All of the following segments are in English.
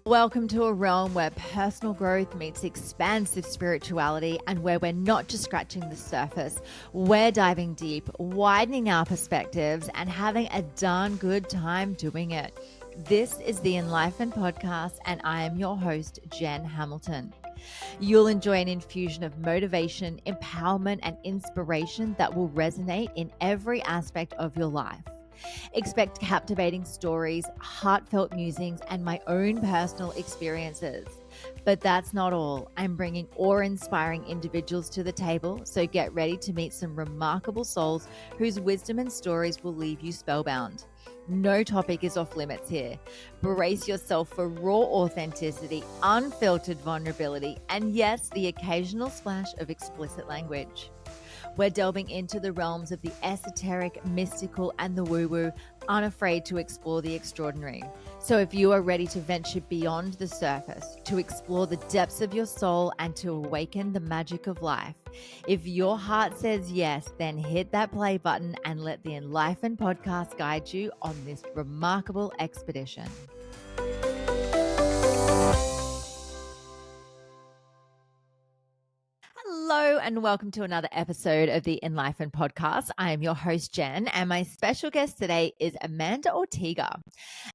Welcome to a realm where personal growth meets expansive spirituality and where we're not just scratching the surface, we're diving deep, widening our perspectives, and having a darn good time doing it. This is the Enlightened Podcast, and I am your host, Jen Hamilton. You'll enjoy an infusion of motivation, empowerment, and inspiration that will resonate in every aspect of your life. Expect captivating stories, heartfelt musings, and my own personal experiences. But that's not all. I'm bringing awe-inspiring individuals to the table, so get ready to meet some remarkable souls whose wisdom and stories will leave you spellbound. No topic is off limits here. Brace yourself for raw authenticity, unfiltered vulnerability, and yes, the occasional splash of explicit language. We're delving into the realms of the esoteric, mystical, and the woo-woo, unafraid to explore the extraordinary. So if you are ready to venture beyond the surface, to explore the depths of your soul, and to awaken the magic of life, if your heart says yes, then hit that play button and let the Enlightened Podcast guide you on this remarkable expedition. Hello and welcome to another episode of the Enlightened Podcast. I am your host, Jen, and my special guest today is Amanda Ortega.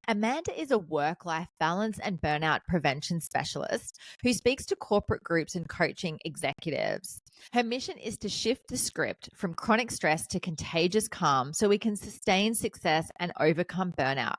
Amanda is a work-life balance and burnout prevention specialist who speaks to corporate groups and coaching executives. Her mission is to shift the script from chronic stress to contagious calm so we can sustain success and overcome burnout.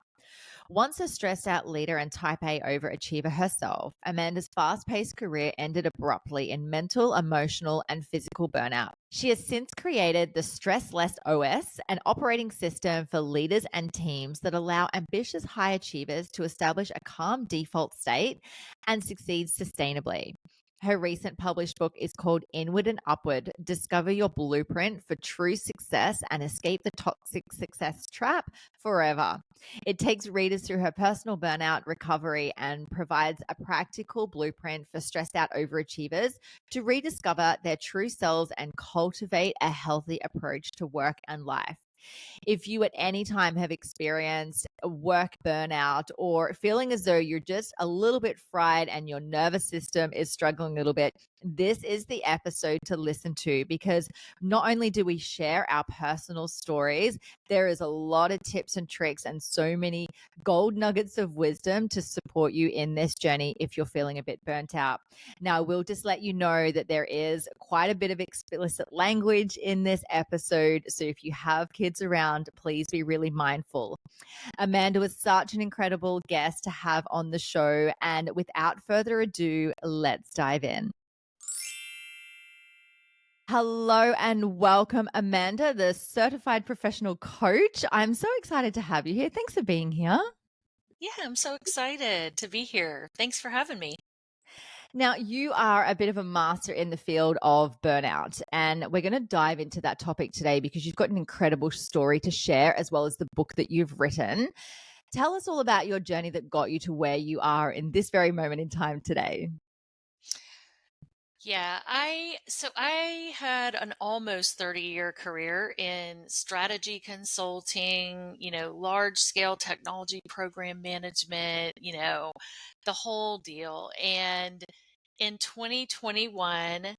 Once a stressed out leader and type A overachiever herself, Amanda's fast-paced career ended abruptly in mental, emotional, and physical burnout. She has since created the Stress Less OS, an operating system for leaders and teams that allow ambitious high achievers to establish a calm default state and succeed sustainably. Her recent published book is called Inward and Upward, Discover Your Blueprint for True Success and Escape the Toxic Success Trap Forever. It takes readers through her personal burnout recovery and provides a practical blueprint for stressed out overachievers to rediscover their true selves and cultivate a healthy approach to work and life. If you at any time have experienced a work burnout or feeling as though you're just a little bit fried and your nervous system is struggling a little bit, this is the episode to listen to, because not only do we share our personal stories, there is a lot of tips and tricks and so many gold nuggets of wisdom to support you in this journey if you're feeling a bit burnt out. Now, we'll just let you know that there is quite a bit of explicit language in this episode, so if you have kids around, please be really mindful. Amanda was such an incredible guest to have on the show, and without further ado, let's dive in. Hello and welcome, Amanda, the certified professional coach. I'm so excited to have you here. Thanks for being here. Yeah, I'm so excited to be here. Thanks for having me. Now, you are a bit of a master in the field of burnout, and we're going to dive into that topic today because you've got an incredible story to share, as well as the book that you've written. Tell us all about your journey that got you to where you are in this very moment in time today. Yeah, I had an almost 30-year career in strategy consulting, large scale technology program management, the whole deal. And in 2021,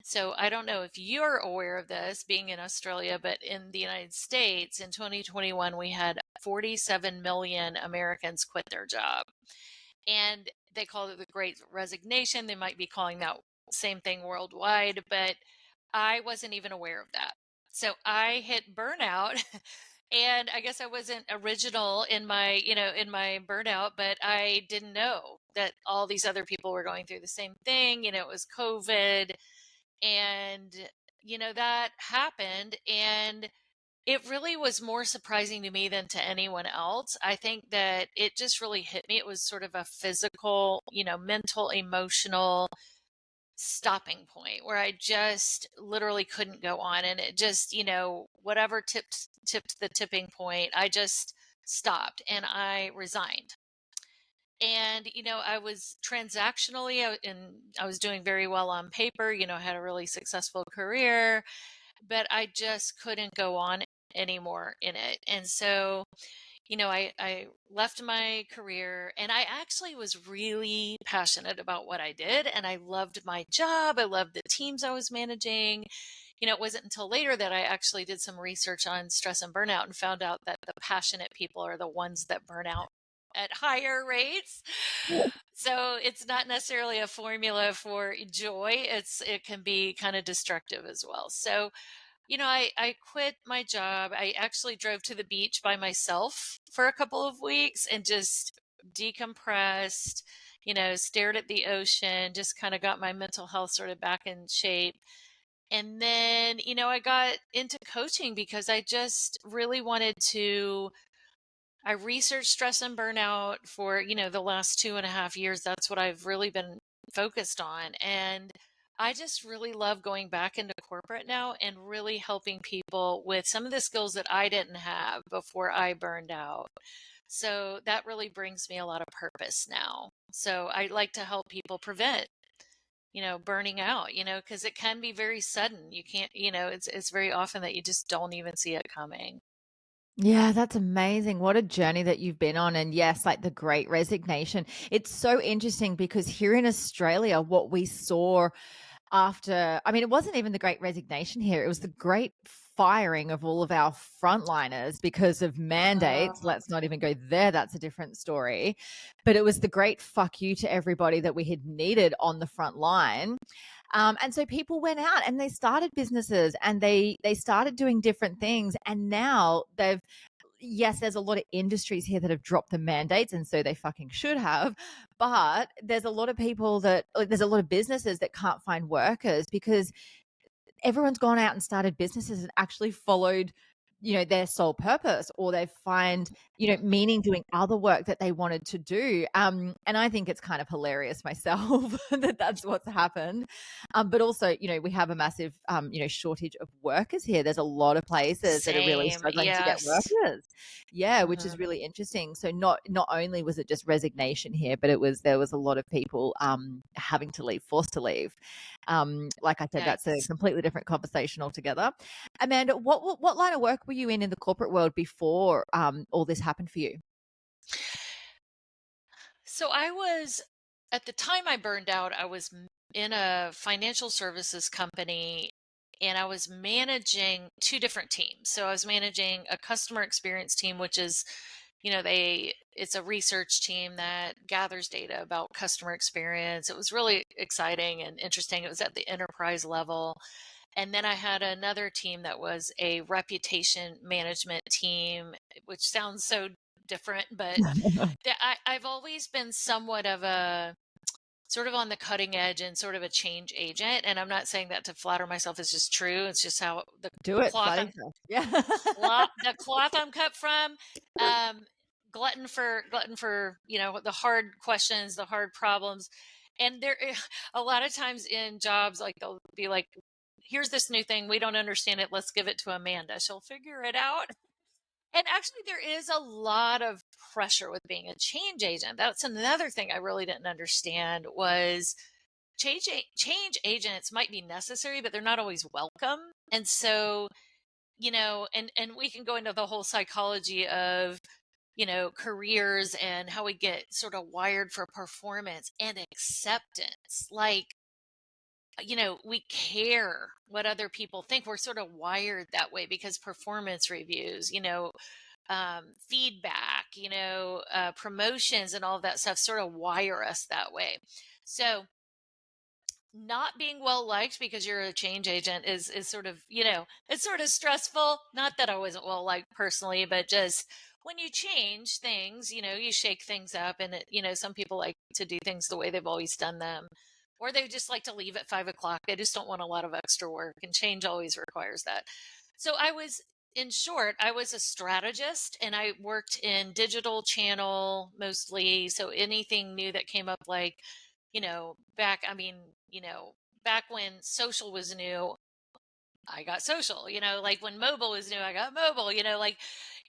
so I don't know if you're aware of this being in Australia, but in the United States in 2021, we had 47 million Americans quit their job. And they call it the Great Resignation. They might be calling that same thing worldwide, but I wasn't even aware of that. So I hit burnout and I guess I wasn't original in my burnout, but I didn't know that all these other people were going through the same thing. It was COVID and that happened, and it really was more surprising to me than to anyone else. I think that it just really hit me. It was sort of a physical, mental, emotional stopping point where I just literally couldn't go on. And it just, whatever tipped the tipping point, I just stopped and I resigned. And, I was transactionally, and I was doing very well on paper, I had a really successful career, but I just couldn't go on anymore in it. And so, I left my career and I actually was really passionate about what I did and I loved my job. I loved the teams I was managing. It wasn't until later that I actually did some research on stress and burnout and found out that the passionate people are the ones that burn out at higher rates. So it's not necessarily a formula for joy. It can be kind of destructive as well. So I quit my job. I actually drove to the beach by myself for a couple of weeks and just decompressed, stared at the ocean, just kind of got my mental health sort of back in shape. And then, I got into coaching because I just really wanted to. I researched stress and burnout for, the last 2.5 years. That's what I've really been focused on. And I just really love going back into corporate now and really helping people with some of the skills that I didn't have before I burned out. So that really brings me a lot of purpose now. So I like to help people prevent, burning out, because it can be very sudden. You can't, it's very often that you just don't even see it coming. Yeah, that's amazing. What a journey that you've been on. And yes, like the Great Resignation. It's so interesting because here in Australia, what we saw after, I mean, it wasn't even the Great Resignation here, it was the great firing of all of our frontliners because of mandates. Uh, Let's not even go there. That's a different story. But it was the great fuck you to everybody that we had needed on the front line. And so people went out and they started businesses and they started doing different things. And now they've, yes, there's a lot of industries here that have dropped the mandates, and so they fucking should have. But there's a lot of people that, like, there's a lot of businesses that can't find workers because everyone's gone out and started businesses and actually followed, their sole purpose, or they find, meaning doing other work that they wanted to do. And I think it's kind of hilarious myself that that's what's happened. But also, we have a massive, shortage of workers here. There's a lot of places that are really Same. struggling to get Yes. workers. Yeah, which is Mhm. really interesting. So not only was it just resignation here, but there was a lot of people having to leave, forced to leave. Like I said, that's a Yes. completely different conversation altogether. Amanda, what line of work were you in the corporate world before all this happened for you? So I was, at the time I burned out, I was in a financial services company and I was managing two different teams. So I was managing a customer experience team, which is, it's a research team that gathers data about customer experience. It was really exciting and interesting. It was at the enterprise level. And then I had another team that was a reputation management team, which sounds so different, but I've always been somewhat of a sort of on the cutting edge and sort of a change agent. And I'm not saying that to flatter myself. It's just true. It's just how the Do it, cloth flat I'm yourself. Yeah. the cloth I'm cut from. Um, glutton for the hard questions, the hard problems, and there a lot of times in jobs like they'll be like, "Here's this new thing. We don't understand it. Let's give it to Amanda. She'll figure it out." And actually, there is a lot of pressure with being a change agent. That's another thing I really didn't understand was change agents might be necessary, but they're not always welcome. And so, and we can go into the whole psychology of, careers and how we get sort of wired for performance and acceptance. Like, we care what other people think. We're sort of wired that way because performance reviews, feedback, promotions and all of that stuff sort of wire us that way. So not being well liked because you're a change agent is sort of, it's sort of stressful. Not that I wasn't well liked personally, but just when you change things, you shake things up and some people like to do things the way they've always done them. Or they just like to leave at 5 o'clock. They just don't want a lot of extra work, and change always requires that. So in short, I was a strategist and I worked in digital channel mostly. So anything new that came up, like, back when social was new, I got social, like when mobile was new, I got mobile, data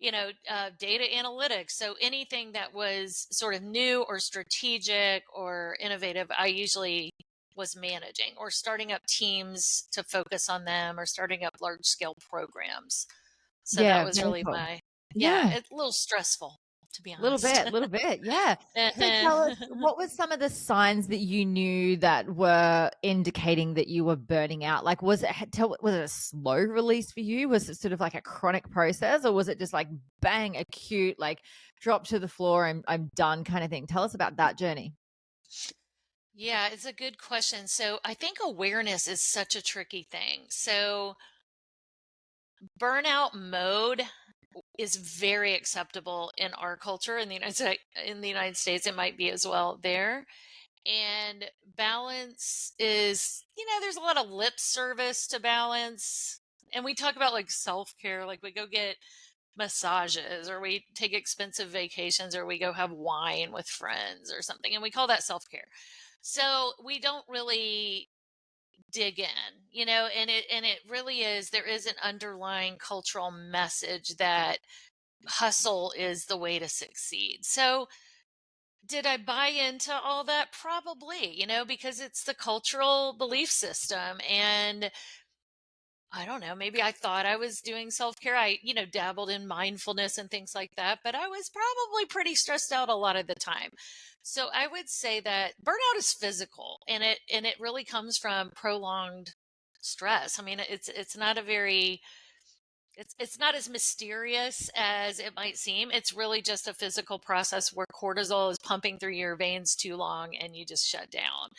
analytics. So anything that was sort of new or strategic or innovative, I usually was managing or starting up teams to focus on them or starting up large scale programs. So that Yeah, was very really cool. Yeah, Yeah. it's a little stressful, to be Little honest. bit, little bit, yeah. So tell us, what were some of the signs that you knew that were indicating that you were burning out? Like, was it a slow release for you? Was it sort of like a chronic process, or was it just like bang, acute, like drop to the floor and I'm done kind of thing? Tell us about that journey. Yeah, it's a good question. So I think awareness is such a tricky thing. So burnout mode is very acceptable in our culture in the United States. It might be as well there. And balance is, there's a lot of lip service to balance. And we talk about like self-care, like we go get massages or we take expensive vacations or we go have wine with friends or something. And we call that self-care. So we don't really dig in, and it really is, there is an underlying cultural message that hustle is the way to succeed. So did I buy into all that? Probably, because it's the cultural belief system. And I don't know, maybe I thought I was doing self-care. I, dabbled in mindfulness and things like that, but I was probably pretty stressed out a lot of the time. So I would say that burnout is physical, and it really comes from prolonged stress. I mean, it's not a very it's not as mysterious as it might seem. It's really just a physical process where cortisol is pumping through your veins too long and you just shut down.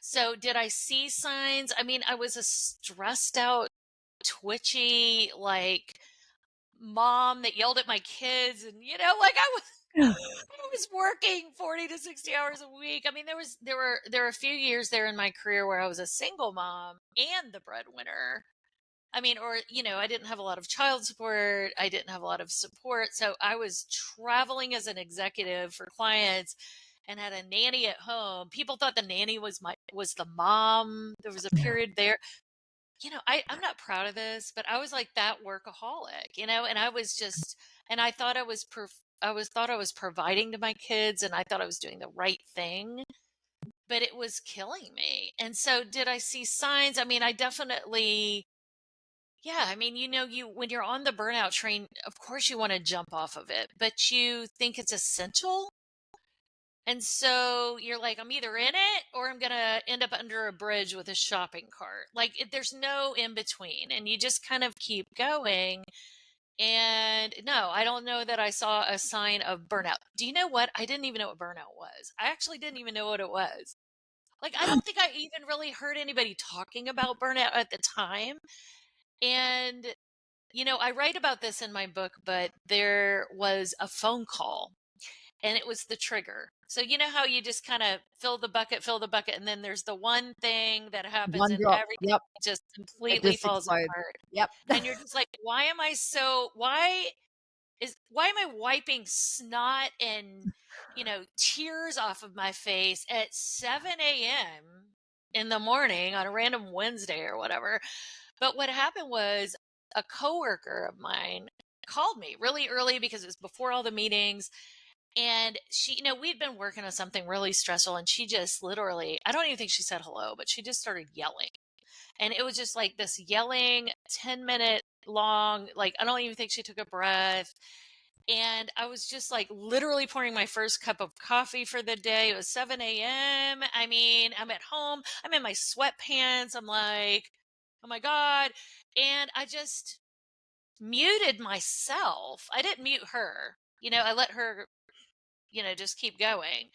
So did I see signs? I mean, I was a stressed out, twitchy, like mom that yelled at my kids, and like I was working 40 to 60 hours a week. I mean, there were a few years there in my career where I was a single mom and the breadwinner. I mean, or, I didn't have a lot of child support. I didn't have a lot of support. So I was traveling as an executive for clients and had a nanny at home. People thought the nanny was the mom. There was a Yeah. period there. I'm not proud of this, but I was like that workaholic, and I was just, and I thought I was providing to my kids, and I thought I was doing the right thing, but it was killing me. And so did I see signs? I mean, I definitely, yeah, I mean, you when you're on the burnout train, of course you want to jump off of it, but you think it's essential. And so you're like, I'm either in it or I'm going to end up under a bridge with a shopping cart. Like there's no in between, and you just kind of keep going. And no, I don't know that I saw a sign of burnout. Do you know what? I didn't even know what burnout was. I actually didn't even know what it was. Like, I don't think I even really heard anybody talking about burnout at the time. And I write about this in my book, but there was a phone call and it was the trigger. So you know how you just kind of fill the bucket, and then there's the one thing that happens One and drop. everything Yep. just It completely just falls explodes. apart. Yep. And you're just like, why am I wiping snot and, tears off of my face at 7 a.m. in the morning on a random Wednesday or whatever? But what happened was a coworker of mine called me really early because it was before all the meetings. And she, we'd been working on something really stressful, and she just literally, I don't even think she said hello, but she just started yelling. And it was just like this yelling, 10-minute long, like, I don't even think she took a breath. And I was just like literally pouring my first cup of coffee for the day. It was 7 a.m. I mean, I'm at home, I'm in my sweatpants. I'm like, oh my God. And I just muted myself. I didn't mute her. I let her, just keep going.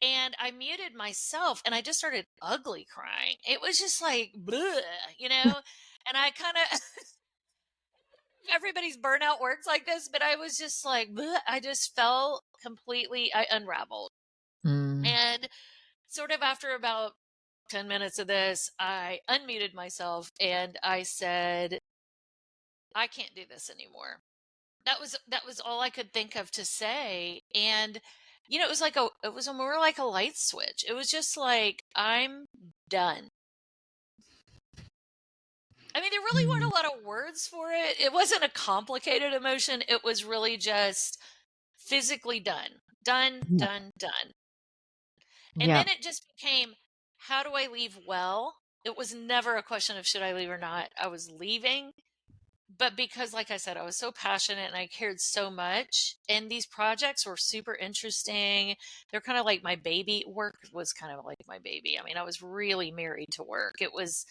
And I muted myself and I just started ugly crying. It was just like, bleh, and I kind of, everybody's burnout works like this, but I was just like, bleh, I just felt completely, I unraveled. Mm. And sort of after about 10 minutes of this, I unmuted myself and I said, I can't do this anymore. That was all I could think of to say. And it was more like a light switch. It was just like, I'm done. I mean, there really weren't Mm. a lot of words for it. It wasn't a complicated emotion. It was really just physically done. Done, Yeah. done, done. And Yeah. then it just became, how do I leave well? It was never a question of should I leave or not. I was leaving, but because, like I said, I was so passionate and I cared so much, and these projects were super interesting. They're kind of like my baby. Work was kind of like my baby. I mean, I was really married to work. It was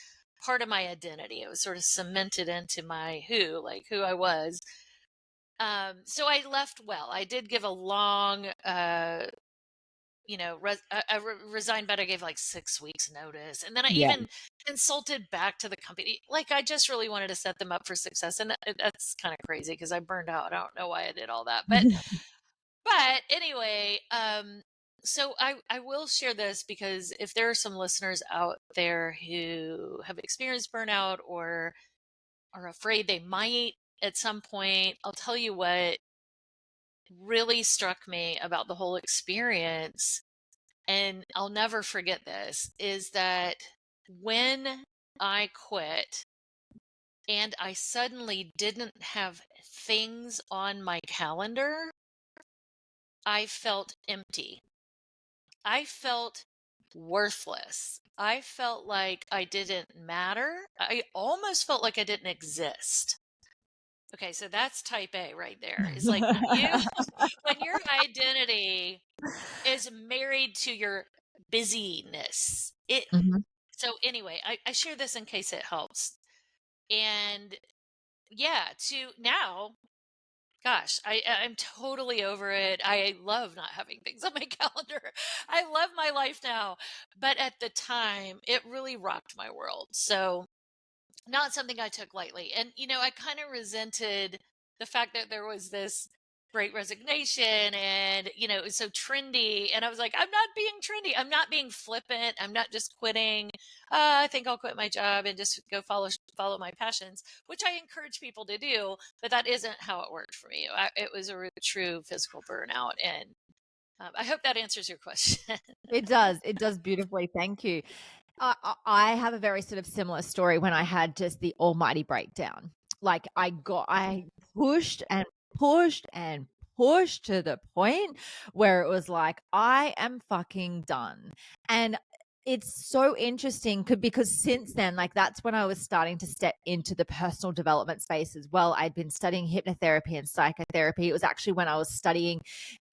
part of my identity. It was sort of cemented into my like who I was. So I left well. I did give a long, resigned, but I gave like 6 weeks notice. And then I Yeah. even consulted back to the company. Like I just really wanted to set them up for success. And that's kind of crazy because I burned out. I don't know why I did all that. But anyway, so I will share this because if there are some listeners out there who have experienced burnout or are afraid they might at some point, I'll tell you what really struck me about the whole experience, and I'll never forget this, is that when I quit and I suddenly didn't have things on my calendar, I felt empty. I felt worthless. I felt like I didn't matter. I almost felt like I didn't exist. Okay, so that's type A right there. It's like when your identity is married to your busyness. Mhm. So anyway, I share this in case it helps. And yeah, to now, gosh, I'm totally over it. I love not having things on my calendar. I love my life now. But at the time, it really rocked my world. So not something I took lightly. And, I kind of resented the fact that there was this great resignation and, it was so trendy. And I was like, I'm not being trendy. I'm not being flippant. I'm not just quitting. I think I'll quit my job and just go follow my passions, which I encourage people to do. But that isn't how it worked for me. It was a true physical burnout. And I hope that answers your question. It does. It does beautifully. Thank you. I have a very sort of similar story when I had just the almighty breakdown. Like I pushed and pushed and pushed to the point where it was like, I am fucking done. And it's so interesting because since then, like that's when I was starting to step into the personal development space as well. I'd been studying hypnotherapy and psychotherapy. It was actually when I was studying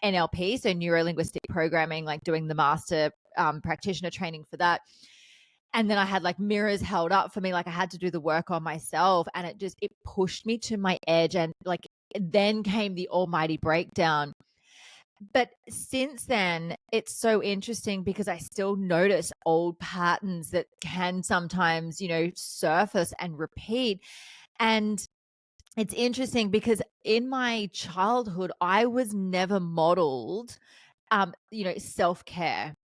NLP, so neuro linguistic programming, like doing the master practitioner training for that. And then I had like mirrors held up for me. Like I had to do the work on myself, and it pushed me to my edge. And like, then came the almighty breakdown. But since then, it's so interesting because I still notice old patterns that can sometimes, surface and repeat. And it's interesting because in my childhood, I was never modeled, self-care,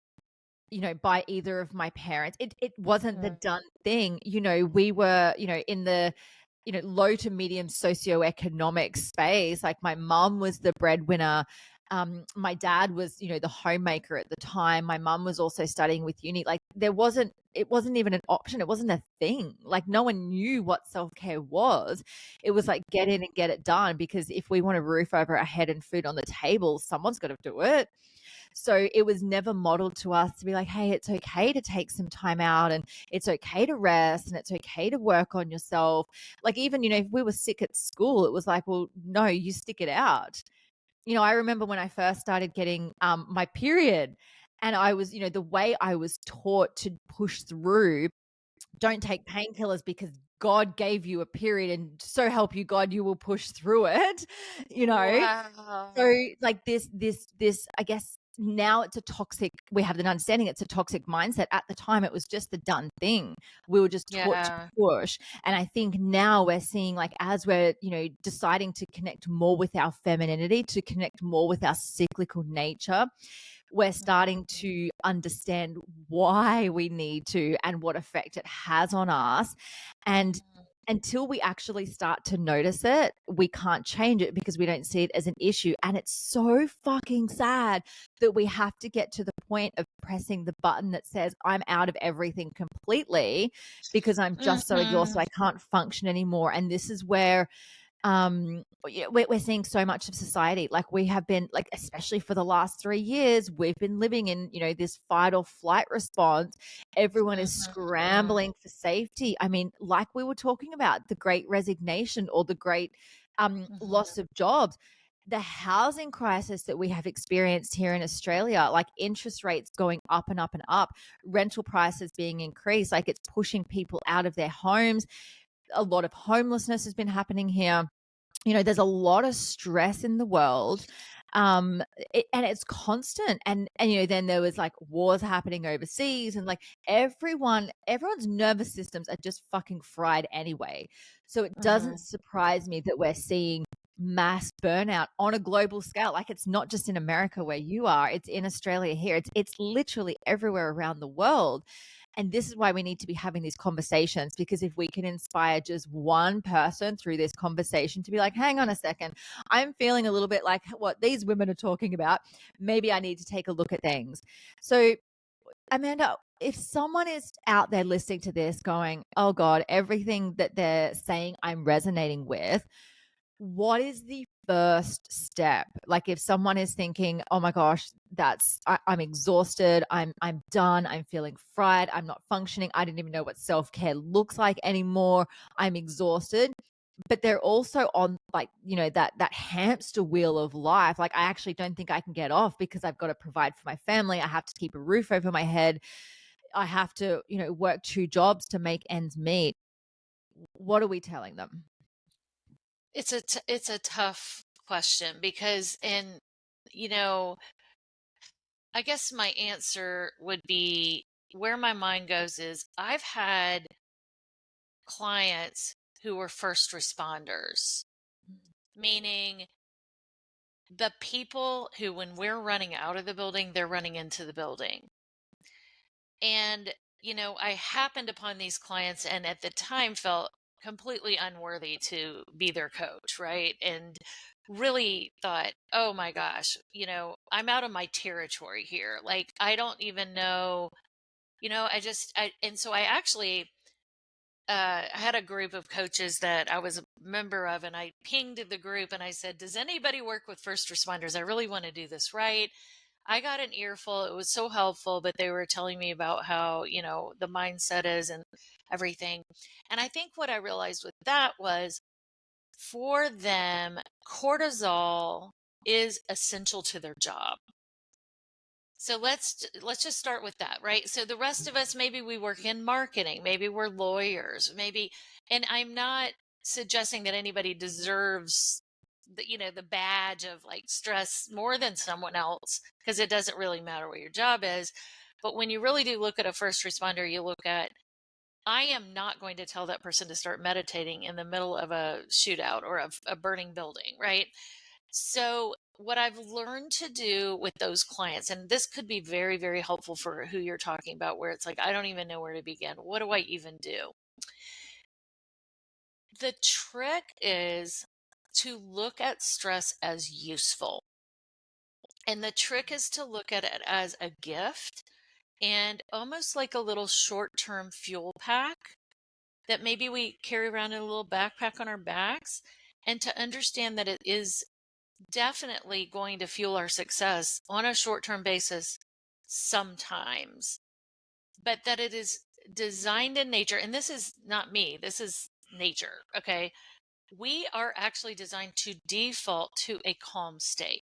by either of my parents. It wasn't the done thing. We were, in the, low to medium socioeconomic space. Like my mom was the breadwinner. My dad was, the homemaker at the time. My mom was also studying with uni. Like it wasn't even an option. It wasn't a thing. Like no one knew what self-care was. It was like get in and get it done, because if we want a roof over our head and food on the table, someone's got to do it. So it was never modeled to us to be like, hey, it's okay to take some time out, and it's okay to rest, and it's okay to work on yourself. Like even, if we were sick at school, it was like, well, no, you stick it out. I remember when I first started getting my period, and I was, the way I was taught to push through, don't take painkillers because God gave you a period, and so help you God, you will push through it, Wow. So like this, I guess now we have an understanding it's a toxic mindset. At the time, it was just the done thing. We were just taught to Yeah. push. And I think now we're seeing, like, as we're, deciding to connect more with our femininity, to connect more with our cyclical nature, we're starting to understand why we need to and what effect it has on us. And until we actually start to notice it, we can't change it because we don't see it as an issue. And it's so fucking sad that we have to get to the point of pressing the button that says, I'm out of everything completely because I'm just so exhausted. I can't function anymore. And this is where We're seeing so much of society. Like we have been, like, especially for the last 3 years, we've been living in, this fight or flight response. Everyone is Mhm. scrambling for safety. I mean, like we were talking about the Great Resignation or the great Mhm. loss of jobs. The housing crisis that we have experienced here in Australia, like interest rates going up and up and up, rental prices being increased, like it's pushing people out of their homes. A lot of homelessness has been happening here. There's a lot of stress in the world. And it's constant. And then there was like wars happening overseas, and like everyone's nervous systems are just fucking fried anyway. So it doesn't Mhm. surprise me that we're seeing mass burnout on a global scale. Like it's not just in America where you are, it's in Australia here. It's literally everywhere around the world. And this is why we need to be having these conversations, because if we can inspire just one person through this conversation to be like, hang on a second, I'm feeling a little bit like what these women are talking about. Maybe I need to take a look at things. So, Amanda, if someone is out there listening to this going, oh God, everything that they're saying I'm resonating with, what is the first step? Like if someone is thinking, "Oh my gosh, I'm exhausted. I'm done. I'm feeling fried. I'm not functioning. I didn't even know what self-care looks like anymore. I'm exhausted." But they're also on, like, that hamster wheel of life. Like I actually don't think I can get off because I've got to provide for my family. I have to keep a roof over my head. I have to, work two jobs to make ends meet. What are we telling them? It's a tough question because, you know, I guess my answer would be, where my mind goes is, I've had clients who were first responders, meaning the people who, when we're running out of the building, they're running into the building. And, I happened upon these clients and at the time felt completely unworthy to be their coach, right? And really thought, oh my gosh, I'm out of my territory here. Like, I don't even know, and so I actually, I had a group of coaches that I was a member of, and I pinged the group and I said, does anybody work with first responders? I really want to do this right. I got an earful. It was so helpful, but they were telling me about how, the mindset is and everything. And I think what I realized with that was, for them, cortisol is essential to their job. So let's just start with that, right? So the rest of us, maybe we work in marketing, maybe we're lawyers, maybe, and I'm not suggesting that anybody deserves the badge of like stress more than someone else, because it doesn't really matter what your job is. But when you really do look at a first responder, you look at, I am not going to tell that person to start meditating in the middle of a shootout or a burning building, right? So, what I've learned to do with those clients, and this could be very, very helpful for who you're talking about, where it's like, I don't even know where to begin. What do I even do? The trick is to look at stress as useful. And the trick is to look at it as a gift and almost like a little short term fuel pack that maybe we carry around in a little backpack on our backs, and to understand that it is definitely going to fuel our success on a short term basis sometimes, but that it is designed in nature. And this is not me, this is nature. Okay. We are actually designed to default to a calm state.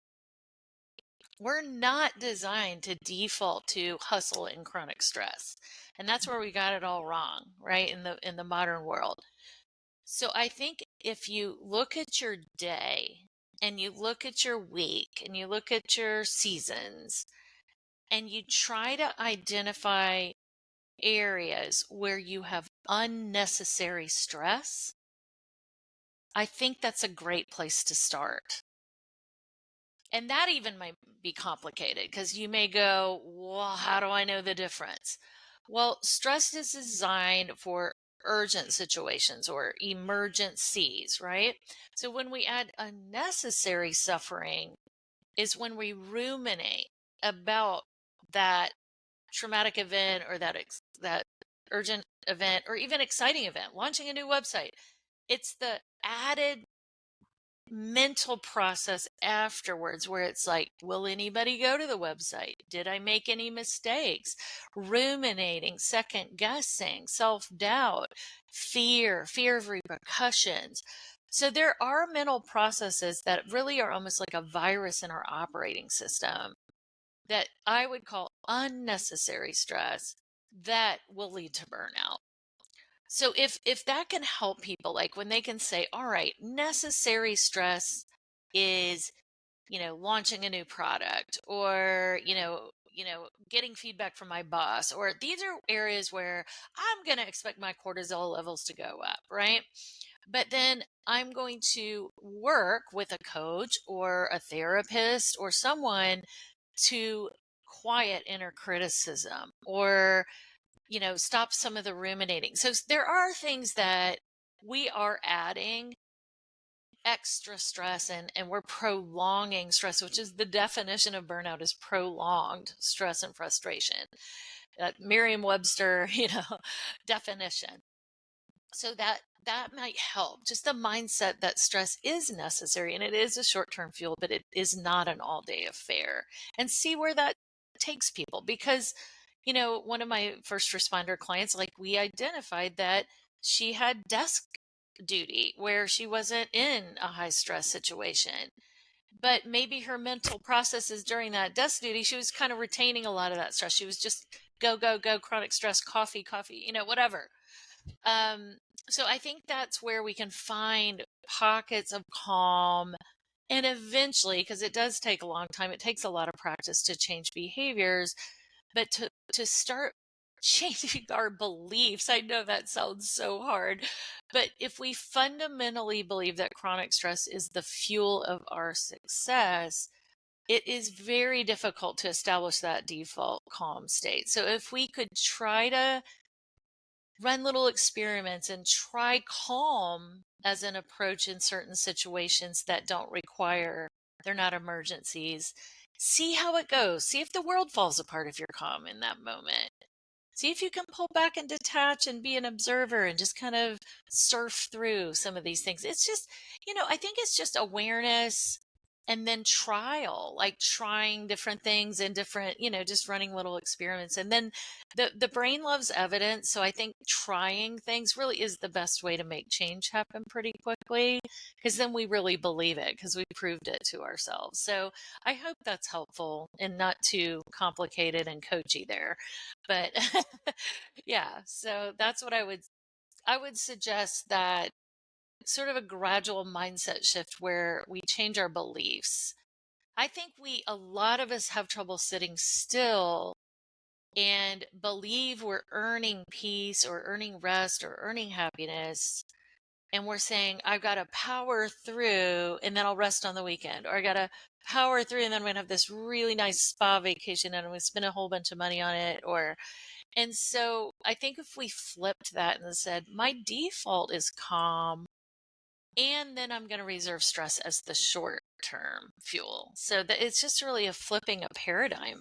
We're not designed to default to hustle and chronic stress. And that's where we got it all wrong, right? In the modern world. So I think if you look at your day and you look at your week and you look at your seasons and you try to identify areas where you have unnecessary stress, I think that's a great place to start. And that even might be complicated because you may go, well, how do I know the difference? Well, stress is designed for urgent situations or emergencies, right? So when we add unnecessary suffering is when we ruminate about that traumatic event or that urgent event or even exciting event, launching a new website. It's the added mental process afterwards where it's like, will anybody go to the website? Did I make any mistakes? Ruminating, second guessing, self doubt, fear of repercussions. So there are mental processes that really are almost like a virus in our operating system that I would call unnecessary stress that will lead to burnout. So if that can help people, like when they can say, all right, necessary stress is, launching a new product, or, getting feedback from my boss, or these are areas where I'm going to expect my cortisol levels to go up, right? But then I'm going to work with a coach or a therapist or someone to quiet inner criticism, or stop some of the ruminating. So there are things that we are adding extra stress, and we're prolonging stress, which is the definition of burnout, is prolonged stress and frustration. That Merriam-Webster, definition. So that might help. Just the mindset that stress is necessary and it is a short-term fuel, but it is not an all-day affair. And see where that takes people. Because, one of my first responder clients, like, we identified that she had desk duty where she wasn't in a high stress situation. But maybe her mental processes during that desk duty, she was kind of retaining a lot of that stress. She was just go, go, go, chronic stress, coffee, whatever. So I think that's where we can find pockets of calm, and eventually, because it does take a long time, it takes a lot of practice to change behaviors, but to start changing our beliefs. I know that sounds so hard, but if we fundamentally believe that chronic stress is the fuel of our success, it is very difficult to establish that default calm state. So if we could try to run little experiments and try calm as an approach in certain situations that don't require, they're not emergencies. See how it goes. See if the world falls apart if you're calm in that moment. See if you can pull back and detach and be an observer and just kind of surf through some of these things. It's just, I think it's just awareness and then trial, like trying different things and different, just running little experiments. And then the brain loves evidence. So I think trying things really is the best way to make change happen pretty quickly, because then we really believe it because we proved it to ourselves. So I hope that's helpful and not too complicated and coachy there. But yeah, so that's what I would suggest, that sort of a gradual mindset shift where we change our beliefs. I think a lot of us have trouble sitting still and believe we're earning peace or earning rest or earning happiness. And we're saying, I've got to power through and then I'll rest on the weekend, or I got to power through and then I'm going to have this really nice spa vacation and I'm going to spend a whole bunch of money on it. And so I think if we flipped that and said, my default is calm, and then I'm going to reserve stress as the short term fuel. So that it's just really a flipping a paradigm.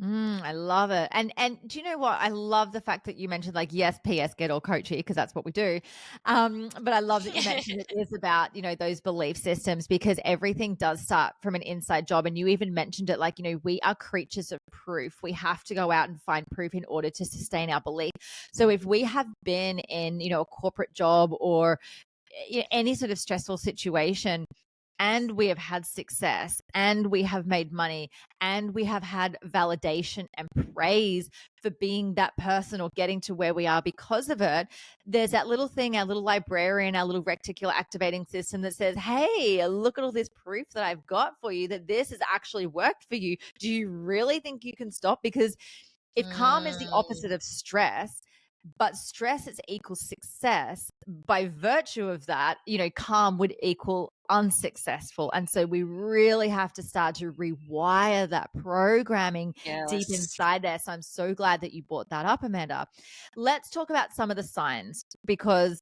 I love it. And do you know what? I love the fact that you mentioned, like, yes, PS, get all coachy, because that's what we do. But I love that you mentioned it is about, those belief systems, because everything does start from an inside job. And you even mentioned it, like, we are creatures of proof. We have to go out and find proof in order to sustain our belief. So if we have been in, a corporate job or any sort of stressful situation, and we have had success, and we have made money, and we have had validation and praise for being that person or getting to where we are because of it, there's that little thing, our little librarian, our little reticular activating system that says, hey, look at all this proof that I've got for you that this has actually worked for you. Do you really think you can stop? Because if calm is the opposite of stress, but stress is equal success, by virtue of that, calm would equal unsuccessful. And so we really have to start to rewire that programming deep Yes. inside there. So I'm so glad that you brought that up, Amanda. Let's talk about some of the signs, because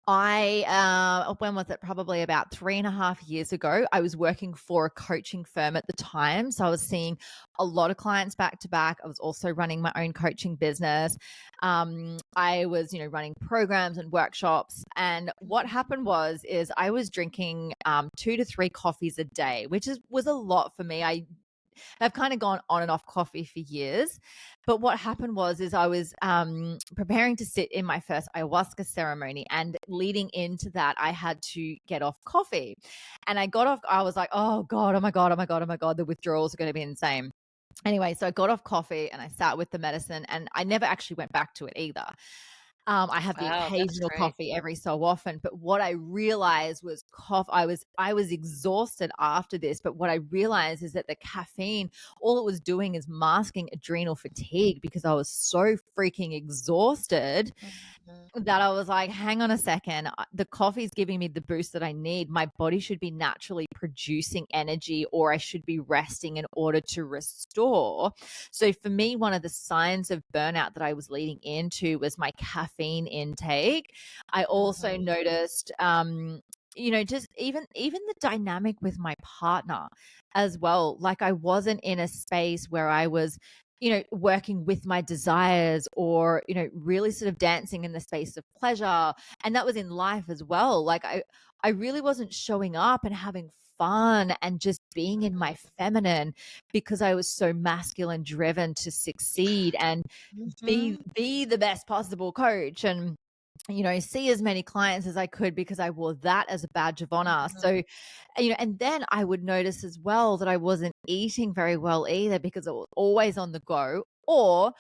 When was it? Probably about 3.5 years ago. I was working for a coaching firm at the time. So I was seeing a lot of clients back to back. I was also running my own coaching business. I was, running programs and workshops. And what Mhm. happened is I was drinking 2 to 3 coffees a day, which was a lot for me. I've kind of gone on and off coffee for years. But what happened is I was preparing to sit in my first ayahuasca ceremony. And leading into that, I had to get off coffee. And I got off, I was like, oh God, oh my God, oh my God, oh my God, the withdrawals are going to be insane. Anyway, so I got off coffee and I sat with the medicine and I never actually went back to it either. I have the Wow, that's occasional great. coffee every so often, but what I realized was I was exhausted after this, but what I realized is that the caffeine, all it was doing is masking adrenal fatigue because I was so freaking exhausted Mhm. that I was like, hang on a second. The coffee's giving me the boost that I need. My body should be naturally producing energy, or I should be resting in order to restore. So for me, one of the signs of burnout that I was leading into was my caffeine intake. I also Mhm. noticed, just even the dynamic with my partner as well. Like I wasn't in a space where I was working with my desires or, really sort of dancing in the space of pleasure. And that was in life as well. Like I really wasn't showing up and having fun and just being in my feminine because I was so masculine driven to succeed and be Mhm. be the best possible coach and see as many clients as I could because I wore that as a badge of honor. Mhm. So, and then I would notice as well that I wasn't eating very well either because I was always on the go, or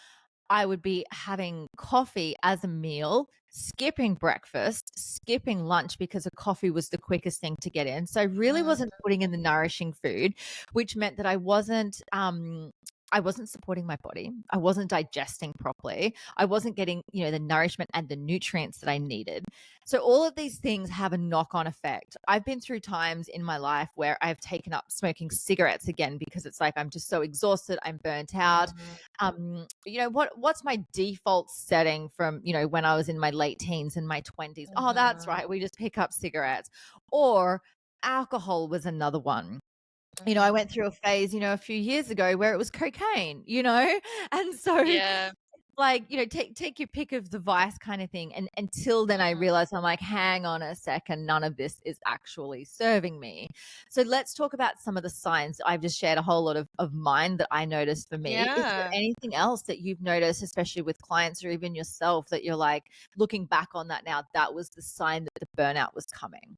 I would be having coffee as a meal, skipping breakfast, skipping lunch because a coffee was the quickest thing to get in. So I really Mhm. wasn't putting in the nourishing food, which meant that I wasn't supporting my body. I wasn't digesting properly. I wasn't getting, the nourishment and the nutrients that I needed. So all of these things have a knock-on effect. I've been through times in my life where I've taken up smoking cigarettes again because it's like I'm just so exhausted, I'm burnt out. Mhm. What's my default setting from, when I was in my late teens and my 20s? Oh, that's Mhm. right. We just pick up cigarettes. Or alcohol was another one. I Mhm. went through a phase, a few years ago where it was cocaine, and so Yeah. like, take your pick of the vice kind of thing. And until then I Mhm. realized I'm like, hang on a second, none of this is actually serving me. So let's talk about some of the signs. I've just shared a whole lot of mine that I noticed for me. Is there Yeah. anything else that you've noticed, especially with clients or even yourself, that you're like looking back on that now, that was the sign that the burnout was coming?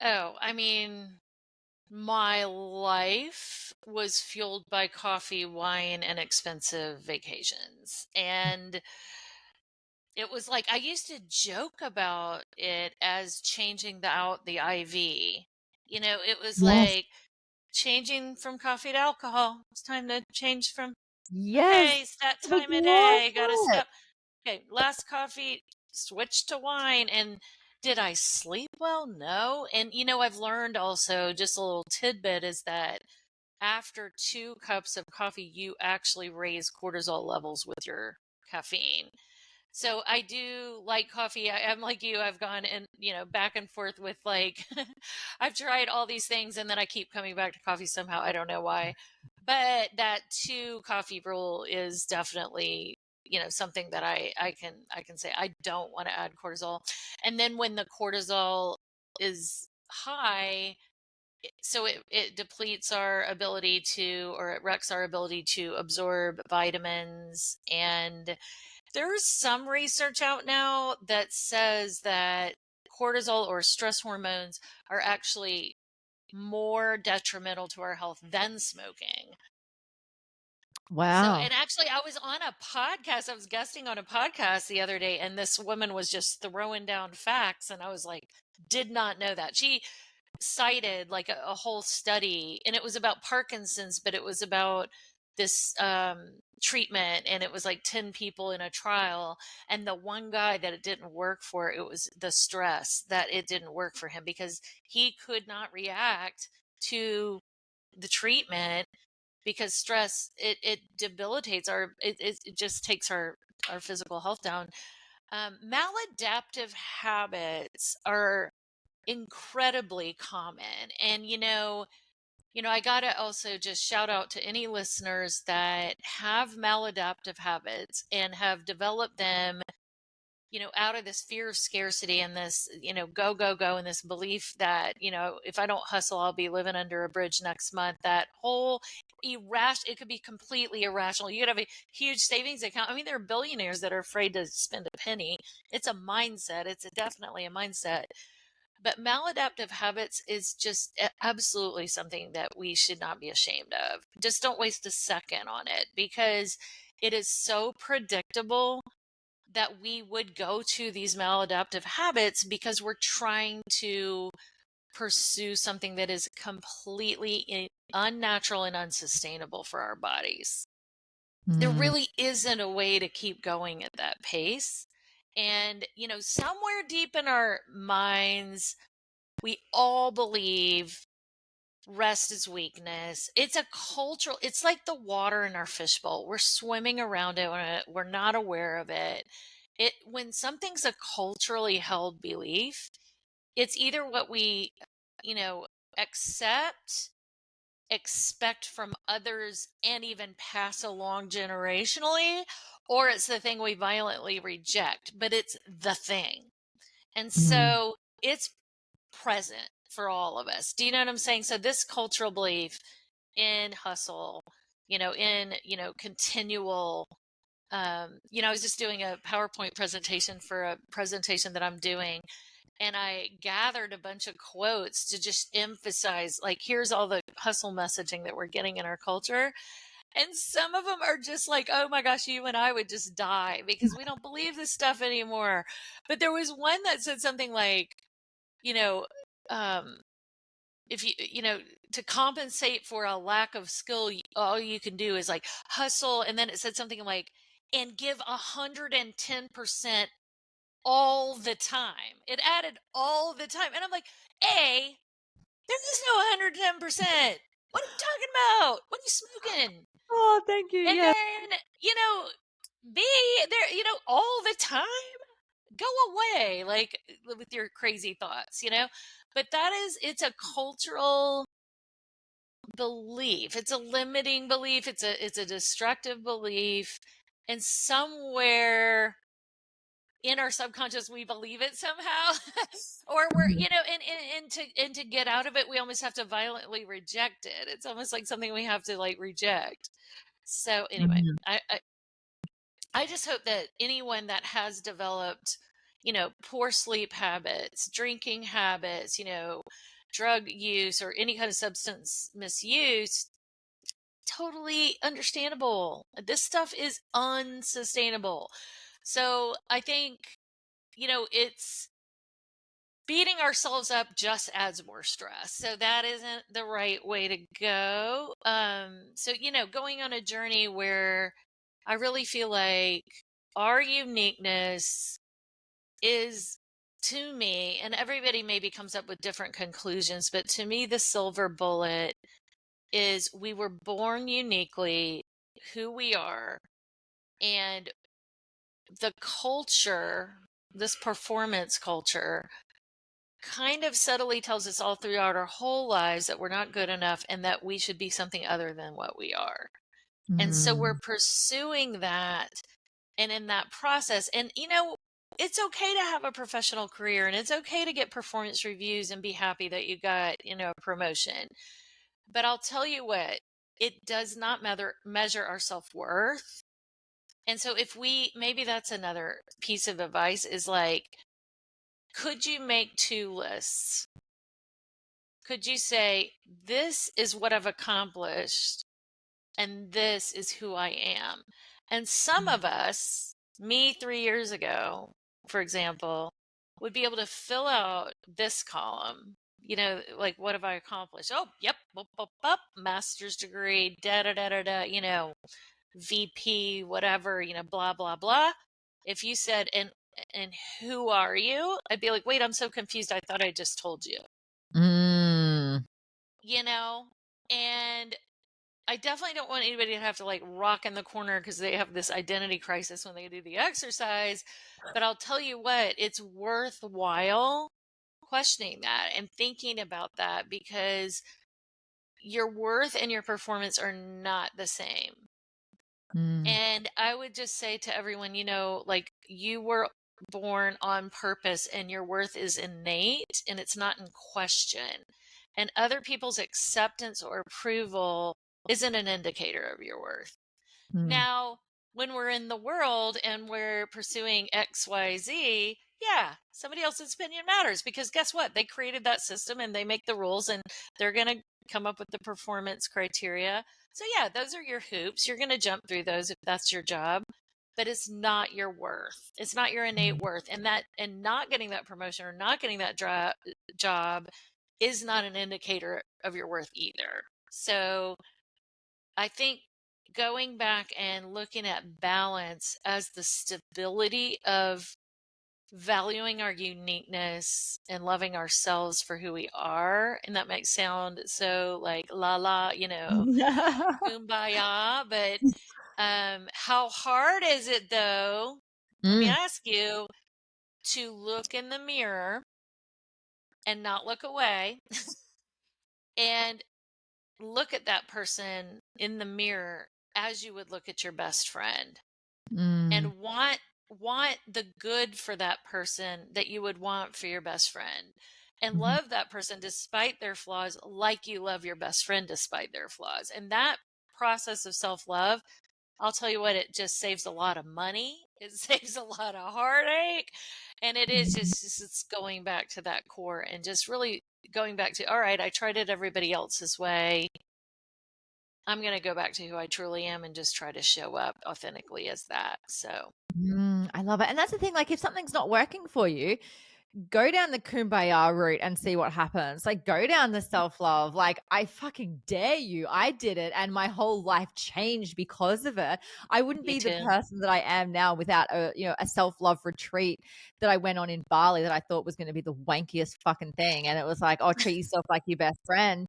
Oh, I mean, my life was fueled by coffee, wine, and expensive vacations. And it was like I used to joke about it as changing the IV. It was Yes. like changing from coffee to alcohol. It's time to change from Yes. okay, it's that It was time of day. Gotta worth it. step. Okay, last coffee, switch to wine. And did I sleep well? No. And I've learned also just a little tidbit is that after 2 cups of coffee, you actually raise cortisol levels with your caffeine. So I do like coffee. I'm like you. I've gone and back and forth with like I've tried all these things and then I keep coming back to coffee somehow. I don't know why. But that 2 coffee rule is definitely something that I can say I don't want to add cortisol. And then when the cortisol is high, so it depletes our ability to, or it wrecks our ability to absorb vitamins. And there's some research out now that says that cortisol or stress hormones are actually more detrimental to our health than smoking. So, Wow. and actually, I was on a podcast. I was guesting on a podcast the other day, and this woman was just throwing down facts. And I was like, did not know that. She cited like a whole study, and it was about Parkinson's, but it was about this treatment, and it was like 10 people in a trial. And the one guy that it didn't work for, it was the stress that it didn't work for him because he could not react to the treatment because stress it debilitates our it just takes our physical health down. Maladaptive habits are incredibly common. And, I got to also just shout out to any listeners that have maladaptive habits and have developed them, out of this fear of scarcity and this, go, go, go, and this belief that, if I don't hustle, I'll be living under a bridge next month. That whole it could be completely irrational. You could have a huge savings account. I mean, there are billionaires that are afraid to spend a penny. It's a mindset. Definitely a mindset. But maladaptive habits is just absolutely something that we should not be ashamed of. Just don't waste a second on it, because it is so predictable that we would go to these maladaptive habits because we're trying to pursue something that is completely unnatural and unsustainable for our bodies. There Mm. really isn't a way to keep going at that pace. And, somewhere deep in our minds, we all believe rest is weakness. It's like the water in our fishbowl. We're swimming around it. We're not aware of it. When something's a culturally held belief, it's either what we, you know, accept, expect from others, and even pass along generationally, or it's the thing we violently reject, but it's the thing. And Mm. so it's present for all of us. Do you know what I'm saying? So this cultural belief in hustle, continual, I was just doing a PowerPoint presentation for a presentation that I'm doing, and I gathered a bunch of quotes to just emphasize, like, here's all the hustle messaging that we're getting in our culture. And some of them are just like, oh my gosh, you and I would just die because we don't believe this stuff anymore. But there was one that said something like, you know, um, if to compensate for a lack of skill, all you can do is like hustle. And then it said something like, and give 110% all the time. It added all the time. And I'm like, there is no 110%. What are you talking about? What are you smoking? Oh, thank you. And Yeah. then, B, there, all the time, go away, like, with your crazy thoughts. But it's a cultural belief. It's a limiting belief. It's a destructive belief. And somewhere in our subconscious, we believe it somehow, or we're, Mhm. and to get out of it, we almost have to violently reject it. It's almost like something we have to like reject. So anyway, Mhm. I just hope that anyone that has developed, poor sleep habits, drinking habits, drug use, or any kind of substance misuse, totally understandable. This stuff is unsustainable. So I think, it's beating ourselves up just adds more stress. So that isn't the right way to go. So, going on a journey where I really feel like our uniqueness is, to me, and everybody maybe comes up with different conclusions, but to me, the silver bullet is we were born uniquely who we are, and the culture, this performance culture, kind of subtly tells us all throughout our whole lives that we're not good enough and that we should be something other than what we are. And so we're Mm. pursuing that. And in that process, and it's okay to have a professional career, and it's okay to get performance reviews and be happy that you got, a promotion. But I'll tell you what, it does not measure our self-worth. And so maybe that's another piece of advice is like, could you make two lists? Could you say, this is what I've accomplished and this is who I am? And some of us, me 3 years ago, for example, would be able to fill out this column. Like, what have I accomplished? Oh, yep, bup, bup, bup, master's degree, da da da da da, VP, whatever, blah blah blah. If you said, and who are you? I'd be like, wait, I'm so confused. I thought I just told you. Mm. you know and I definitely don't want anybody to have to like rock in the corner because they have this identity crisis when they do the exercise. But I'll tell you what, it's worthwhile questioning that and thinking about that because your worth and your performance are not the same. Mm, And I would just say to everyone, like you were born on purpose and your worth is innate and it's not in question. And other people's acceptance or approval isn't an indicator of your worth. mm, Now, when we're in the world and we're pursuing XYZ, yeah, somebody else's opinion matters because guess what? They created that system and they make the rules and they're going to come up with the performance criteria. So, yeah, those are your hoops. You're going to jump through those if that's your job, but it's not your worth. It's not your innate worth. And not getting that promotion or not getting that job is not an indicator of your worth either. So, I think going back and looking at balance as the stability of valuing our uniqueness and loving ourselves for who we are. And that might sound so like la la, kumbaya, but how hard is it though? Let me mm, ask you to look in the mirror and not look away and look at that person in the mirror as you would look at your best friend mm, and want the good for that person that you would want for your best friend and mhm, love that person despite their flaws like you love your best friend despite their flaws. And that process of self-love, I'll tell you what, it just saves a lot of money. It saves a lot of heartache. And it is mhm. just it's going back to that core and just really going back to, all right, I tried it everybody else's way. I'm going to go back to who I truly am and just try to show up authentically as that. So, I love it. And that's the thing, like if something's not working for you, go down the kumbaya route and see what happens. Like go down the self-love. Like I fucking dare you. I did it and my whole life changed because of it. I wouldn't me be the too. person that I am now without a self-love retreat that I went on in Bali that I thought was going to be the wankiest fucking thing. And it was like, oh, treat yourself like your best friend.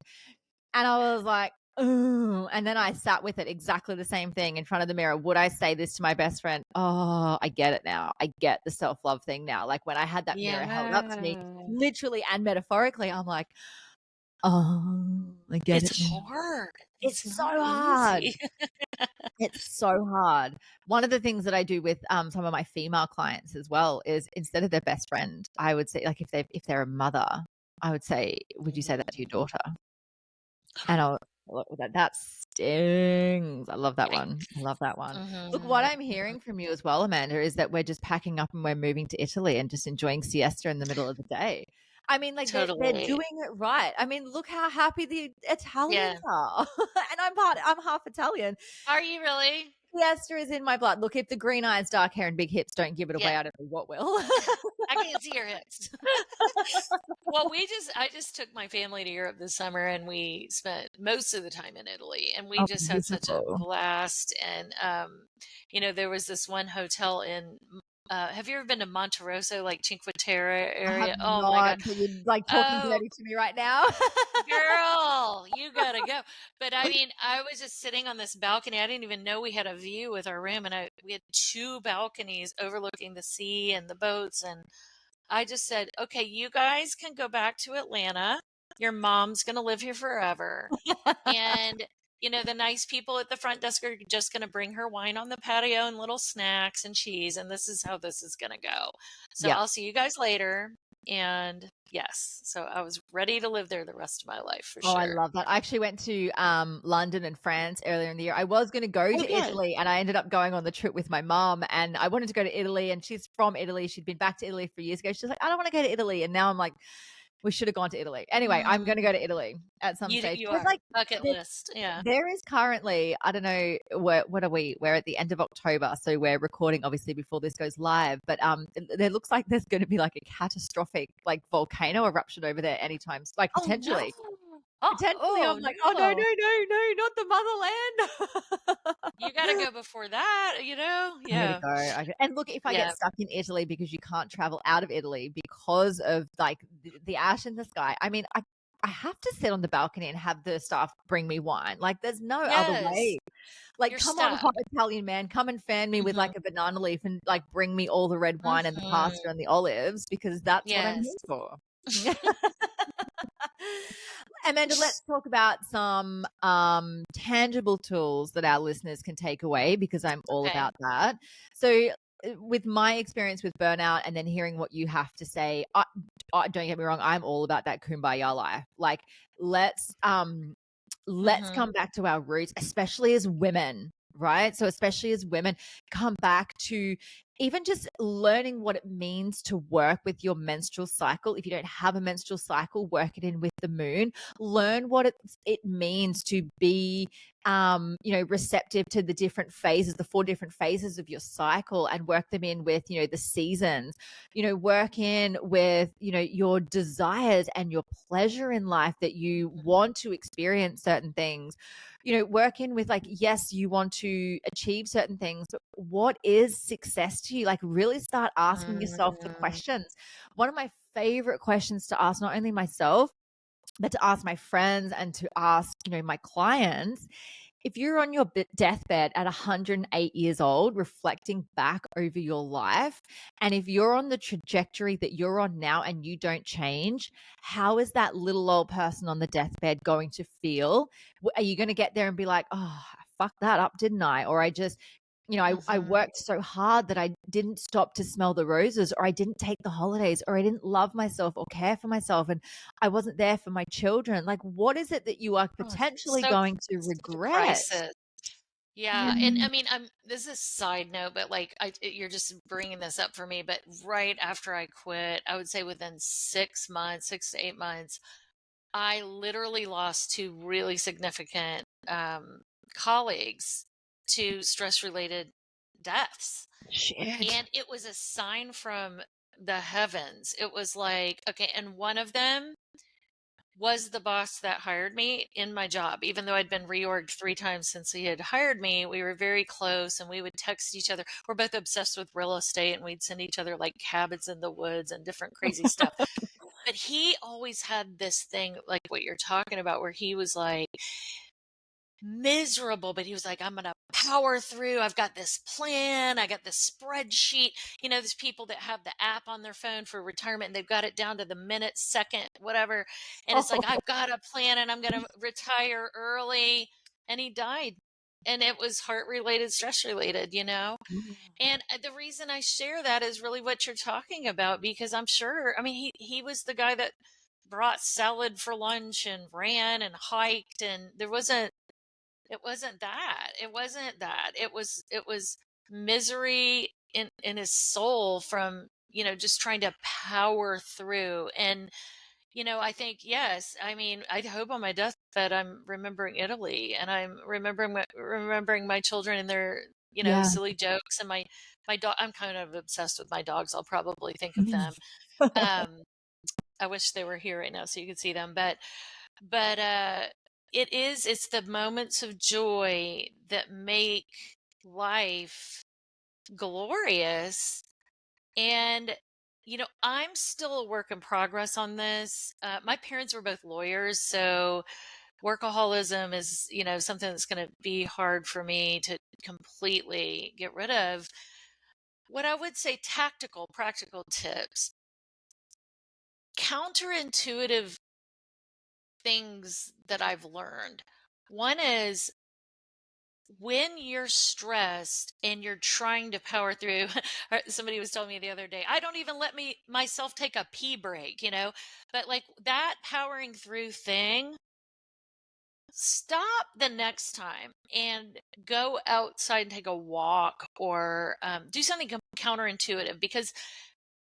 And I was like, "Ooh," and then I sat with it exactly the same thing in front of the mirror. Would I say this to my best friend? Oh, I get it now. I get the self-love thing now. Like when I had that mirror held up to me, Yeah. literally and metaphorically, I'm like, "Oh, I get It's it now." hard. It's It's so not hard. easy. It's so hard. One of the things that I do with some of my female clients as well is instead of their best friend, I would say like if they're a mother, I would say, "Would you say that to your daughter?" And I'll look, that stings. I love that one. I love that one. Look, what Mhm. I'm hearing from you as well, Amanda, is that we're just packing up and we're moving to Italy and just enjoying siesta in the middle of the day. I mean, like they're Totally. doing it right. I mean, look how happy the Italians Yeah. are. And I'm half Italian. Are you really? Siesta is in my blood. Look, if the green eyes, dark hair, and big hips don't give it away, Yeah. I don't know what will. I can't see your hips. Well, I just took my family to Europe this summer and we spent most of the time in Italy and we Oh, just had such a beautiful. blast. And, there was this one hotel in, have you ever been to Monterosso, like Cinque Terre I have area? Oh my God. not, but you're like talking Oh, dirty to me right now. girl, you gotta go. But I mean, I was just sitting on this balcony. I didn't even know we had a view with our room, and we had two balconies overlooking the sea and the boats. And I just said, "Okay, you guys can go back to Atlanta. Your mom's gonna live here forever, and." The nice people at the front desk are just going to bring her wine on the patio and little snacks and cheese. And this is how this is going to go. So Yeah. I'll see you guys later. And yes, so I was ready to live there the rest of my life for Oh, I sure. love that. I actually went to London and France earlier in the year. I was going to go Oh, to good. Italy and I ended up going on the trip with my mom and I wanted to go to Italy and she's from Italy. She'd been back to Italy for years ago. She's like, I don't want to go to Italy. And now I'm like, we should have gone to Italy. Anyway, I'm going to go Mm, to Italy at some stage. you There's are like, bucket there, list. Yeah. there is currently, I don't know, what are we? We're at the end of October. So we're recording obviously before this goes live. But there looks like there's going to be like a catastrophic like volcano eruption over there anytime, like Oh no. potentially. Potentially, Oh I'm like, "Oh, no, no, no. no, no, not the You got to motherland." go before that. I gotta Yeah. go. And look, if I get Yeah. stuck in Italy because you can't travel out of Italy because of, like, the ash in the sky, I mean, I I have to sit on the balcony and have the staff bring me wine. Like, there's no other Yes. way. Like, You're come on, stuck. hot Italian man, come and fan me with, Mhm. like, a banana leaf and, like, bring me all the red wine and the pasta Mhm. and the olives because that's what I'm here Yes. for. Amanda, let's talk about some tangible tools that our listeners can take away because I'm all Okay. about that. So, with my experience with burnout and then hearing what you have to say, don't get me wrong, I'm all about that kumbaya life. Like, let's let's Mhm. come back to our roots, especially as women, right? So, especially as women, come back to even just learning what it means to work with your menstrual cycle. If you don't have a menstrual cycle, work it in with the moon. Learn what it means to be receptive to the different phases, the 4 different phases of your cycle, and work them in with, the seasons. Work in with, your desires and your pleasure in life, that you want to experience certain things. Work in with, like, yes, you want to achieve certain things, but what is success to you? Like, really start asking yourself the Mm. questions. One of my favorite questions to ask, not only myself, but to ask my friends and to ask, my clients, if you're on your deathbed at 108 years old, reflecting back over your life, and if you're on the trajectory that you're on now and you don't change, how is that little old person on the deathbed going to feel? Are you going to get there and be like, oh, I fucked that up, didn't I? Or I just, I Mhm. worked so hard that I didn't stop to smell the roses, or I didn't take the holidays, or I didn't love myself or care for myself, and I wasn't there for my children. Like, what is it that you are Oh, it's potentially so going to it's such a regret? crisis. Yeah. Yeah, and I mean, this is a side note, but like you're just bringing this up for me. But right after I quit, I would say within 6 months, 6 to 8 months, I literally lost two really significant colleagues to stress-related deaths, Shit. and it was a sign from the heavens. It was like, okay, and one of them was the boss that hired me in my job. Even though I'd been reorged 3 times since he had hired me, we were very close and we would text each other. We're both obsessed with real estate and we'd send each other like cabins in the woods and different crazy stuff. But he always had this thing like what you're talking about, where he was like miserable, but he was like, I'm going to power through. I've got this plan. I got this spreadsheet. There's people that have the app on their phone for retirement and they've got it down to the minute, second, whatever. And it's like, Oh. I've got a plan and I'm going to retire early. And he died. And it was heart related, stress related. And the reason I share that is really what you're talking about, because I'm sure, I mean, he was the guy that brought salad for lunch and ran and hiked. And it wasn't that. It was misery in his soul from, just trying to power through. And, I think, yes, I mean, I hope on my deathbed I'm remembering Italy and I'm remembering my children and their, Yeah. silly jokes, and my dog. I'm kind of obsessed with my dogs. I'll probably think of them. Um, I wish they were here right now so you could see them, but it's the moments of joy that make life glorious. And I'm still a work in progress on this. My parents were both lawyers, so workaholism is, something that's going to be hard for me to completely get rid of. What I would say, tactical practical tips: counterintuitive things that I've learned. One is, when you're stressed and you're trying to power through, somebody was telling me the other day, I don't even let myself take a pee break. But like that powering through thing, stop the next time and go outside and take a walk, or do something counterintuitive, because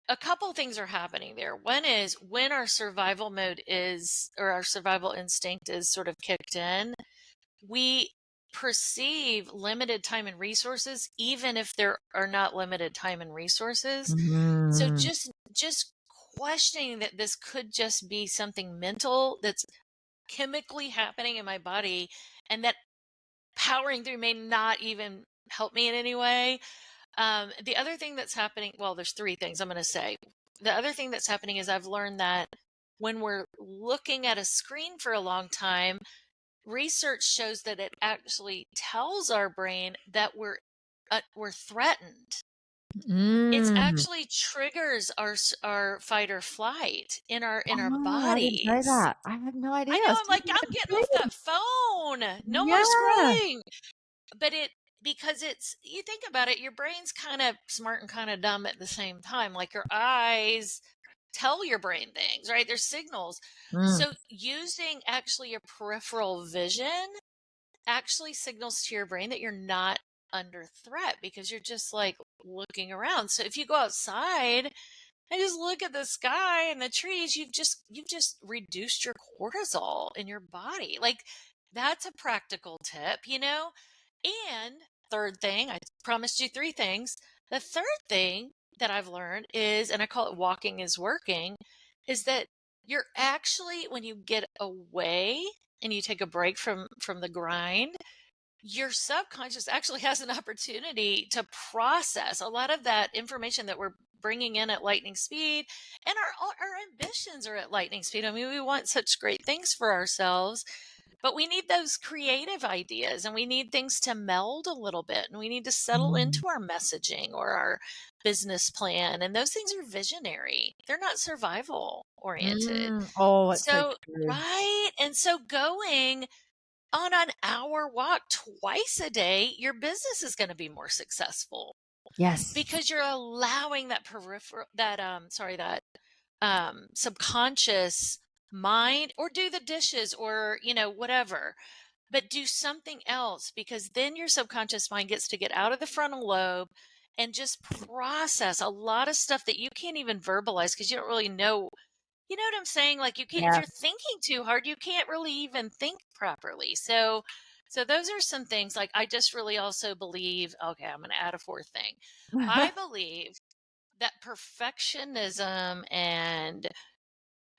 a couple things are happening there. One is, when our survival mode is, or our survival instinct is sort of kicked in, we perceive limited time and resources, even if there are not limited time and resources. So Mm. just questioning that this could just be something mental that's chemically happening in my body, and that powering through may not even help me in any way. The other thing that's happening, well, there's 3 things I'm going to say. The other thing that's happening is, I've learned that when we're looking at a screen for a long time, research shows that it actually tells our brain that we're threatened. It's Mm. actually triggers our fight or flight in our Oh, I didn't know bodies. that. I have no idea. I know, I'm See, like, I'm getting off good. that phone. No more Yeah. scrolling. But because you think about it, your brain's kind of smart and kind of dumb at the same time. Like your eyes tell your brain things, right? There's signals. Mm. So using actually your peripheral vision actually signals to your brain that you're not under threat because you're just like looking around. So if you go outside and just look at the sky and the trees, you've just reduced your cortisol in your body. Like that's a practical tip. And third thing, I promised you three things. The third thing that I've learned is, and I call it walking is working, is that you're actually, when you get away and you take a break from the grind, your subconscious actually has an opportunity to process a lot of that information that we're bringing in at lightning speed, and our ambitions are at lightning speed. I mean, we want such great things for ourselves, but we need those creative ideas, and we need things to meld a little bit, and we need to settle Mm. into our messaging or our business plan, and those things are visionary. They're not survival oriented. Mm. Oh, it's so So, true. right, and so going on an hour walk twice a day, your business is going to be more successful Yes. because you're allowing that subconscious mind, or do the dishes, or whatever, but do something else, because then your subconscious mind gets to get out of the frontal lobe and just process a lot of stuff that you can't even verbalize because you don't really know. You know what I'm saying? Like you can't, if Yeah. you're thinking too hard, you can't really even think properly. So those are some things. Like I just really also believe, okay, I'm going to add a fourth thing. I believe that perfectionism and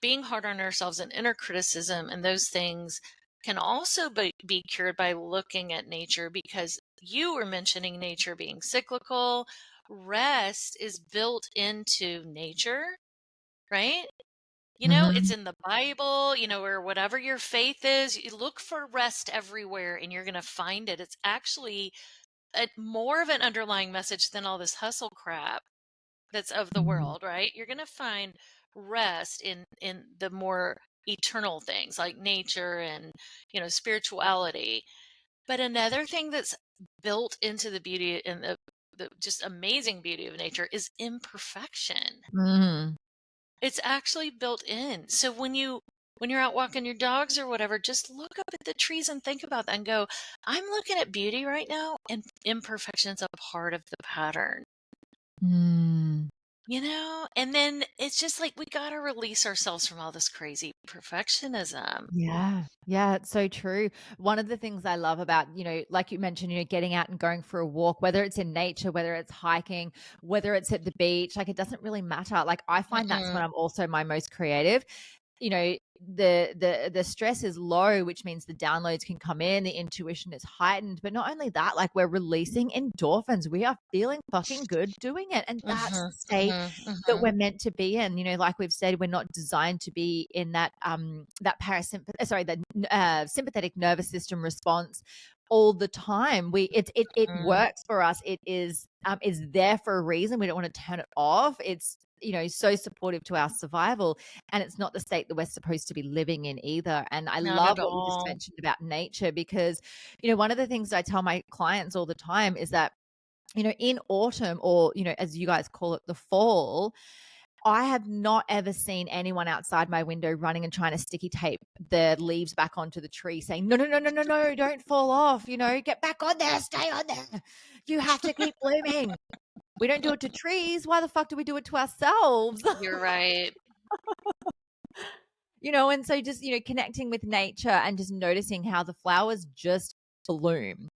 being hard on ourselves and inner criticism and those things can also be cured by looking at nature, because you were mentioning nature being cyclical. Rest is built into nature, right? It's Mhm. in the Bible, or whatever your faith is. You look for rest everywhere and you're going to find it. It's actually more of an underlying message than all this hustle crap that's of the Mhm. world, right? You're going to find rest in the more eternal things like nature and, spirituality. But another thing that's built into the beauty and the just amazing beauty of nature is imperfection. Mhm. It's actually built in. So when you're out walking your dogs or whatever, just look up at the trees and think about that and go, I'm looking at beauty right now, and imperfection's a part of the pattern. Mm. And then it's just like we got to release ourselves from all this crazy perfectionism. Yeah. Yeah, it's so true. One of the things I love about, like you mentioned, getting out and going for a walk, whether it's in nature, whether it's hiking, whether it's at the beach, like it doesn't really matter. Like I find that's when Mm-mm. I'm also my most creative. The stress is low, which means the downloads can come in, the intuition is heightened, but not only that, like we're releasing endorphins, we are feeling fucking good doing it, and that's Mhm, the state mhm, that mhm. we're meant to be in. Like we've said, we're not designed to be in that sympathetic nervous system response all the time. It Mm. works for us. It is there for a reason. We don't want to turn it off. It's so supportive to our survival, and it's not the state that we're supposed to be living in either. And I Not love at what you just all. mentioned about nature, because one of the things I tell my clients all the time is that in autumn, or as you guys call it, the fall, I have not ever seen anyone outside my window running and trying to sticky tape the leaves back onto the tree, saying, no, no, no, no, no, no, don't fall off, get back on there, stay on there. You have to keep blooming. We don't do it to trees. Why the fuck do we do it to ourselves? You're right. And so just, connecting with nature and just noticing how the flowers just bloom,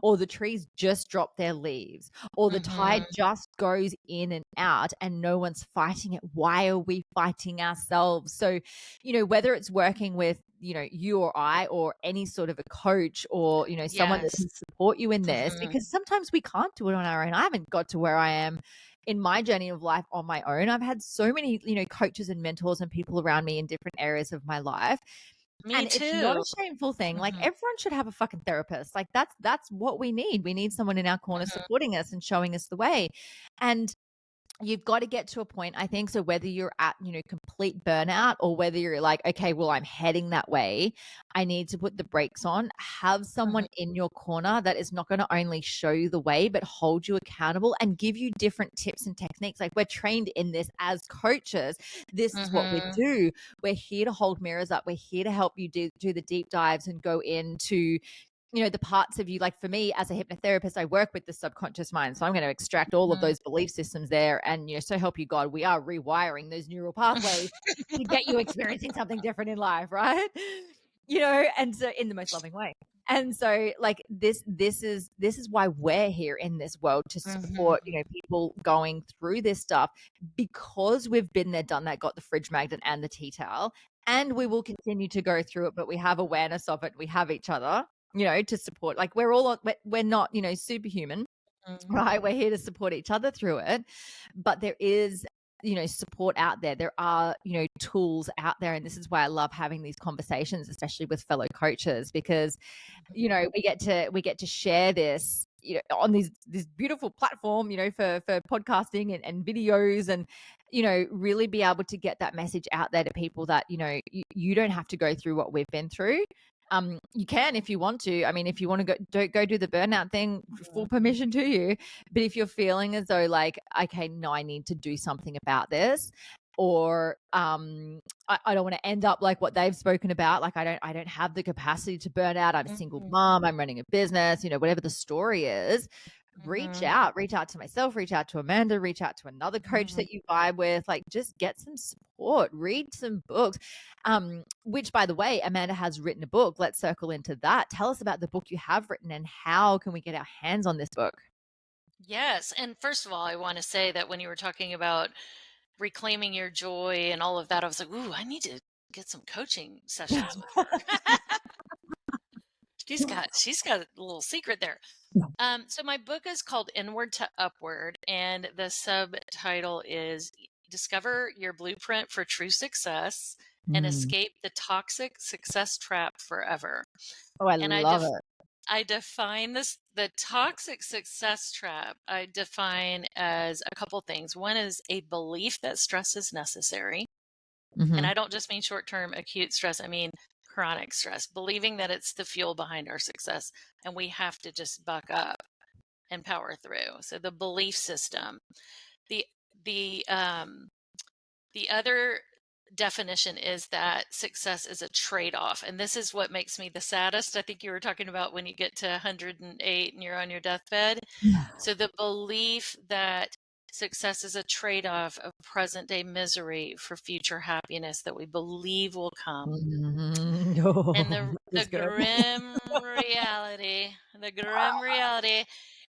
or the trees just drop their leaves, or the tide Mhm. just goes in and out and no one's fighting it. Why are we fighting ourselves? So, whether it's working with, you or I, or any sort of a coach, or, someone that Yes. can support you in this, Mhm. because sometimes we can't do it on our own. I haven't got to where I am in my journey of life on my own, I've had so many, coaches and mentors and people around me in different areas of my life. Me And it's not too. a shameful thing. Like, Mhm, everyone should have a fucking therapist. Like, that's what we need. We need someone in our corner mhm, supporting us and showing us the way. And you've got to get to a point, I think, so whether you're at, complete burnout, or whether you're like, okay, well, I'm heading that way, I need to put the brakes on, have someone mhm, in your corner that is not going to only show you the way, but hold you accountable and give you different tips and techniques. Like, we're trained in this as coaches. This is what we mhm, do. We're here to hold mirrors up. We're here to help you do the deep dives and go into, the parts of you. Like, for me as a hypnotherapist, I work with the subconscious mind. So I'm going to extract all of mhm. those belief systems there. And, so help you God, we are rewiring those neural pathways to get you experiencing something different in life, right? And so, in the most loving way. And so, like, this is why we're here in this world, to support, Mhm, people going through this stuff, because we've been there, done that, got the fridge magnet and the tea towel, and we will continue to go through it, but we have awareness of it. We have each other, to support. Like, we're all we're not, superhuman, mhm, right? We're here to support each other through it. But there is, support out there. There are, tools out there. And this is why I love having these conversations, especially with fellow coaches, because, we get to share this, on this beautiful platform, for podcasting and videos, and, really be able to get that message out there to people that, you don't have to go through what we've been through. You can, if you want to. I mean, if you want to go do the burnout thing, full mhm. permission to you. But if you're feeling as though, like, okay, no, I need to do something about this, or I don't want to end up like what they've spoken about. Like, I don't have the capacity to burn out. I'm a single Mhm, mom. I'm running a business. Whatever the story is, mhm, reach out to myself, reach out to Amanda, reach out to another coach mhm. that you vibe with. Like, just get some support, read some books. Which, by the way, Amanda has written a book. Let's circle into that. Tell us about the book you have written, and how can we get our hands on this book? Yes, and first of all, I wanna say that when you were talking about reclaiming your joy and all of that, I was like, "Ooh, I need to get some coaching sessions with her." She's got a little secret there. So my book is called Inward to Upward, and the subtitle is Discover Your Blueprint for True Success and Mm. Escape the Toxic Success Trap Forever. Oh, I And love it. I define the toxic success trap. I define as a couple things. One is a belief that stress is necessary. And Hmm. I don't just mean short term acute stress, I mean chronic stress, believing that it's the fuel behind our success and we have to just buck up and power through. So the belief system. The the um the other definition is that success is a trade-off. And this is what makes me the saddest. I think you were talking about when you get to 108 and you're on your deathbed. So the belief that success is a trade-off of present day misery for future happiness that we believe will come. Mhm. And Oh, the just go. grim reality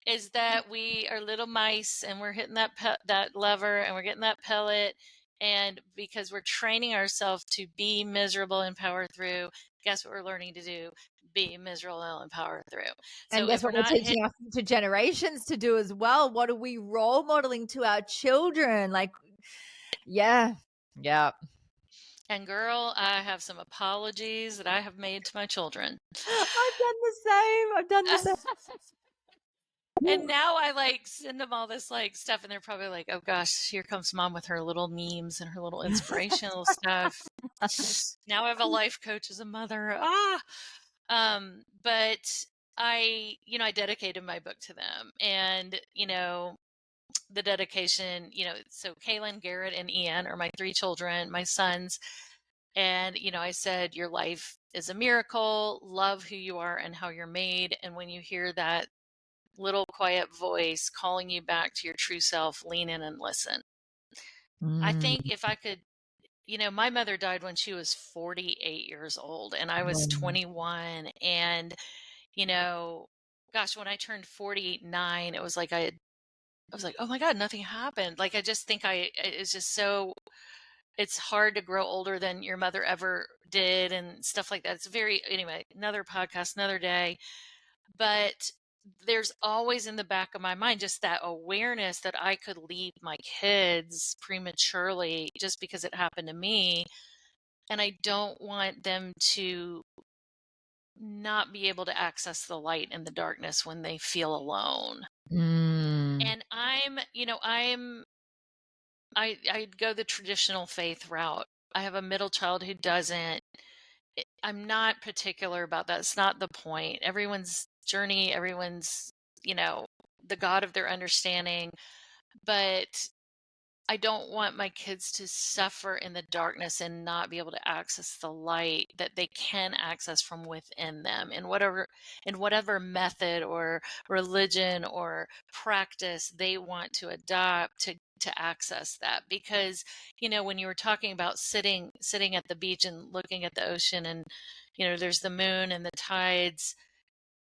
is that we are little mice and we're hitting that lever and we're getting that pellet, and because we're training ourselves to be miserable and power through, guess what we're learning to do? Be miserable and power through. And So guess if we're what we're not hit teaching our future generations to do as well? What are we role modeling to our children? Like, yeah, yeah. and girl, I have some apologies that I have made to my children. I've done the same. I've done the same. And now I like send them all this like stuff, and they're probably like, "Oh gosh, here comes mom with her little memes and her little inspirational stuff." Now I have a life coach as a mother. But I dedicated my book to them, and the dedication, so Kaylin, Garrett, and Ian are my three children, my sons, and I said, "Your life is a miracle. Love who you are and how you're made, and when you hear that little quiet voice calling you back to your true self, lean in and listen." I think Mm. if I could, my mother died when she was 48 years old and I was Um, 21. And, you know, gosh, when I turned 49, it was like I was like, oh my God, nothing happened. Like, I just think it's just so, it's hard to grow older than your mother ever did and stuff like that. It's anyway, another podcast, another day. But there's always in the back of my mind just that awareness that I could leave my kids prematurely just because it happened to me. And I don't want them to not be able to access the light in the darkness when they feel alone. Mm. And I'd go the traditional faith route. I have a middle child who doesn't. I'm not particular about that. It's not the point. Everyone's journey, everyone's, you know, the God of their understanding. But I don't want my kids to suffer in the darkness and not be able to access the light that they can access from within them in whatever method or religion or practice they want to adopt to access that. Because, when you were talking about sitting at the beach and looking at the ocean, and there's the moon and the tides,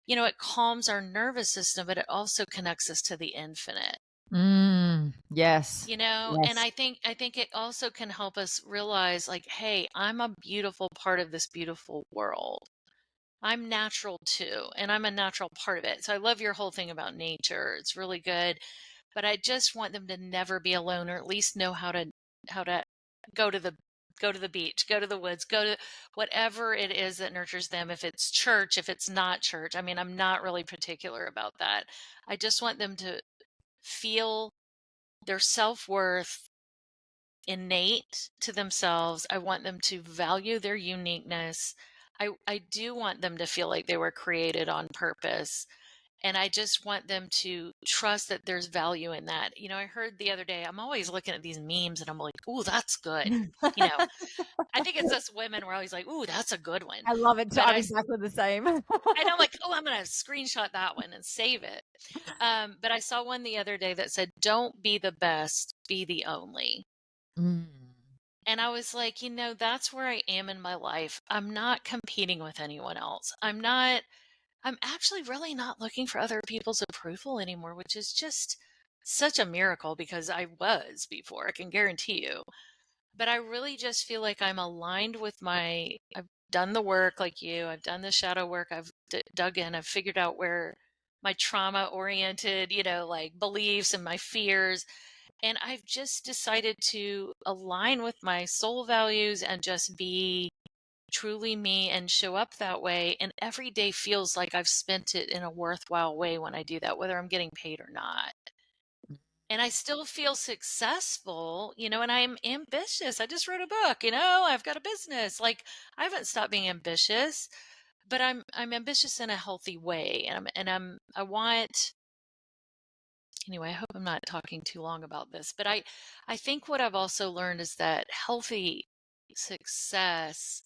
it calms our nervous system, but it also connects us to the infinite. Yes. And Yes. I think it also can help us realize, like, hey, I'm a beautiful part of this beautiful world. I'm natural too, and I'm a natural part of it. So I love your whole thing about nature. It's really good. But I just want them to never be alone, or at least know how to go to the beach, go to the woods, go to whatever it is that nurtures them. If it's church, if it's not church. I mean, I'm not really particular about that. I just want them to feel their self-worth innate to themselves. I want them to value their uniqueness. I do want them to feel like they were created on purpose. And I just want them to trust that there's value in that. I heard the other day, I'm always looking at these memes and I'm like, ooh, that's good. You know, I think it's us women, we're always like, ooh, that's a good one. I love it too. But I'm exactly the same. I'm like, oh, I'm going to screenshot that one and save it. But I saw one the other day that said, don't be the best, be the only. Mm. And I was like, that's where I am in my life. I'm not competing with anyone else. I'm actually really not looking for other people's approval anymore, which is just such a miracle because I was before, I can guarantee you. But I really just feel like I'm aligned with I've done the work like you, I've done the shadow work, I've dug in, I've figured out where my trauma oriented, like beliefs and my fears. And I've just decided to align with my soul values and just be truly me and show up that way. And every day feels like I've spent it in a worthwhile way when I do that, whether I'm getting paid or not. And I still feel successful, and I'm ambitious. I just wrote a book, I've got a business. Like, I haven't stopped being ambitious, but I'm ambitious in a healthy way. I want, anyway, I hope I'm not talking too long about this, but I think what I've also learned is that healthy success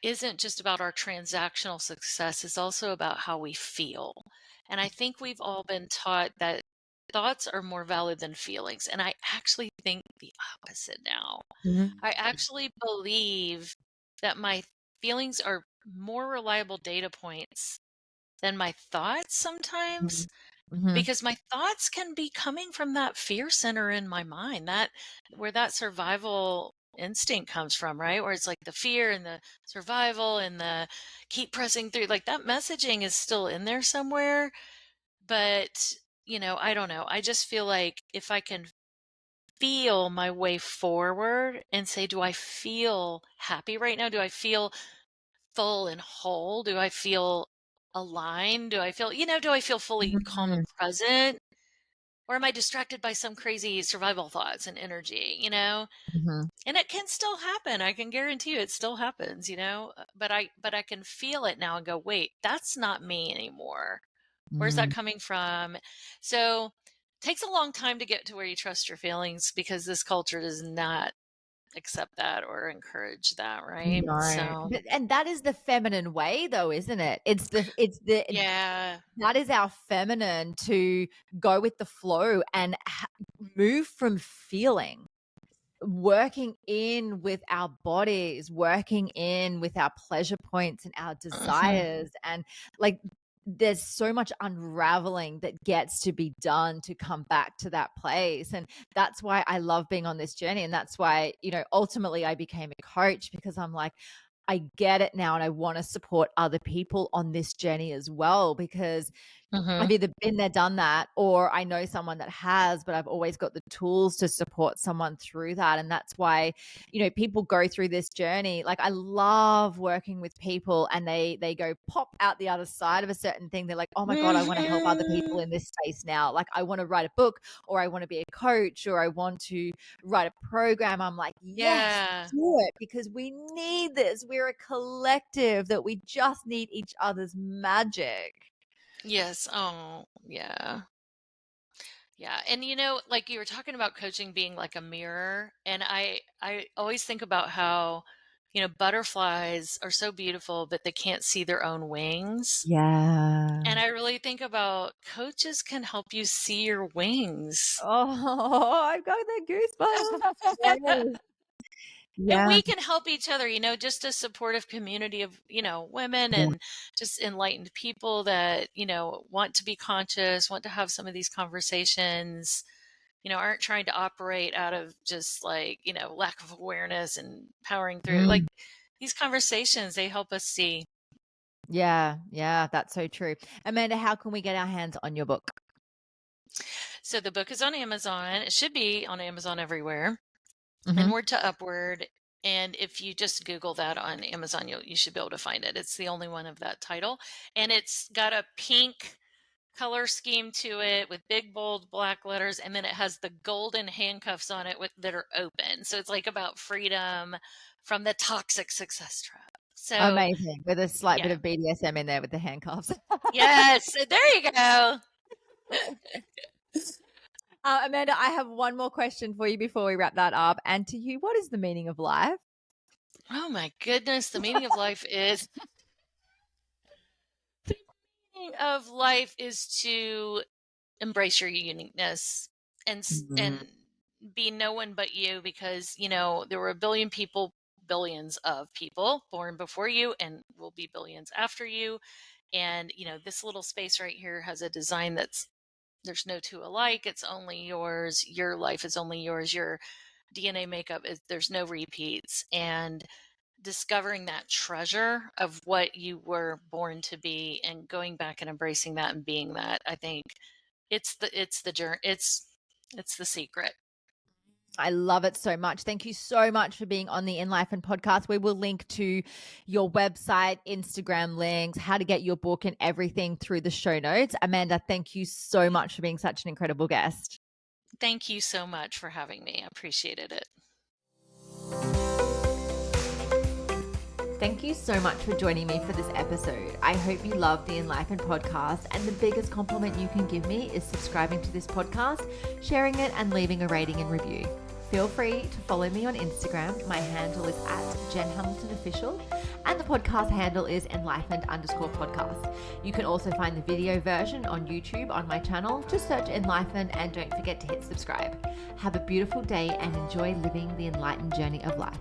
isn't just about our transactional success, it's also about how we feel. And I think we've all been taught that thoughts are more valid than feelings. And I actually think the opposite now. Mhm. I actually believe that my feelings are more reliable data points than my thoughts sometimes, Mhm. Mhm. because my thoughts can be coming from that fear center in my mind, that where that survival instinct comes from, right? Where it's like the fear and the survival and the keep pressing through, like that messaging is still in there somewhere. But, I don't know. I just feel like if I can feel my way forward and say, do I feel happy right now? Do I feel full and whole? Do I feel aligned? Do I feel fully calm and Mhm. present? Or am I distracted by some crazy survival thoughts and energy? Mhm. And it can still happen. I can guarantee you it still happens. But I can feel it now and go, wait, that's not me anymore. Where's that Mm. coming from? So it takes a long time to get to where you trust your feelings, because this culture does not accept that or encourage that, right? No. So And that is the feminine way though, isn't it? It's the yeah. that is our feminine to go with the flow and move from feeling. Working in with our bodies, working in with our pleasure points and our Mhm. desires. And like, there's so much unraveling that gets to be done to come back to that place. And that's why I love being on this journey. And that's why, ultimately I became a coach, because I'm like, I get it now. And I want to support other people on this journey as well, because Mhm. I've either been there, done that, or I know someone that has, but I've always got the tools to support someone through that. And that's why, people go through this journey. Like, I love working with people and they go pop out the other side of a certain thing. They're like, oh my God, I want to help other people Mhm. in this space now. Like, I want to write a book, or I want to be a coach, or I want to write a program. I'm like, yes, Yeah. do it, because we need this. We're a collective that we just need each other's magic. Yes. Oh, yeah. Yeah. And like you were talking about coaching being like a mirror, and I always think about how, butterflies are so beautiful, but they can't see their own wings. Yeah. And I really think about coaches can help you see your wings. Oh, I've got the goosebumps. Yes. And Yeah. we can help each other, just a supportive community of, women Yeah. and just enlightened people that, want to be conscious, want to have some of these conversations, aren't trying to operate out of just like, lack of awareness and powering through. Like Mm. these conversations, they help us see. Yeah. Yeah. That's so true. Amanda, how can we get our hands on your book? So the book is on Amazon. It should be on Amazon everywhere. Mm-hmm. Inward to Upward. And if you just Google that on Amazon, you should be able to find it. It's the only one of that title. And it's got a pink color scheme to it with big, bold, black letters. And then it has the golden handcuffs on it that are open. So it's like about freedom from the toxic success trap. So, Amazing. With a slight bit yeah. of BDSM in there with the handcuffs. Yes. There you go. Amanda, I have one more question for you before we wrap that up. And to you, what is the meaning of life? Oh, my goodness. The meaning of life is. The meaning of life is to embrace your uniqueness and Mm. and be no one but you, because there were a billion people, billions of people born before you, and will be billions after you. And this little space right here has a design that's, there's no two alike. It's only yours. Your life is only yours. Your DNA makeup is, there's no repeats. And discovering that treasure of what you were born to be and going back and embracing that and being that, I think it's the journey. It's the secret. I love it so much. Thank you so much for being on the In Life and podcast. We will link to your website, Instagram links, how to get your book and everything through the show notes. Amanda, thank you so much for being such an incredible guest. Thank you so much for having me. I appreciated it. Thank you so much for joining me for this episode. I hope you love the Enlighten podcast, and the biggest compliment you can give me is subscribing to this podcast, sharing it, and leaving a rating and review. Feel free to follow me on Instagram. My handle is @JenHamiltonOfficial, and the podcast handle is enlightened_podcast. You can also find the video version on YouTube on my channel. Just search Enlightened, and don't forget to hit subscribe. Have a beautiful day and enjoy living the enlightened journey of life.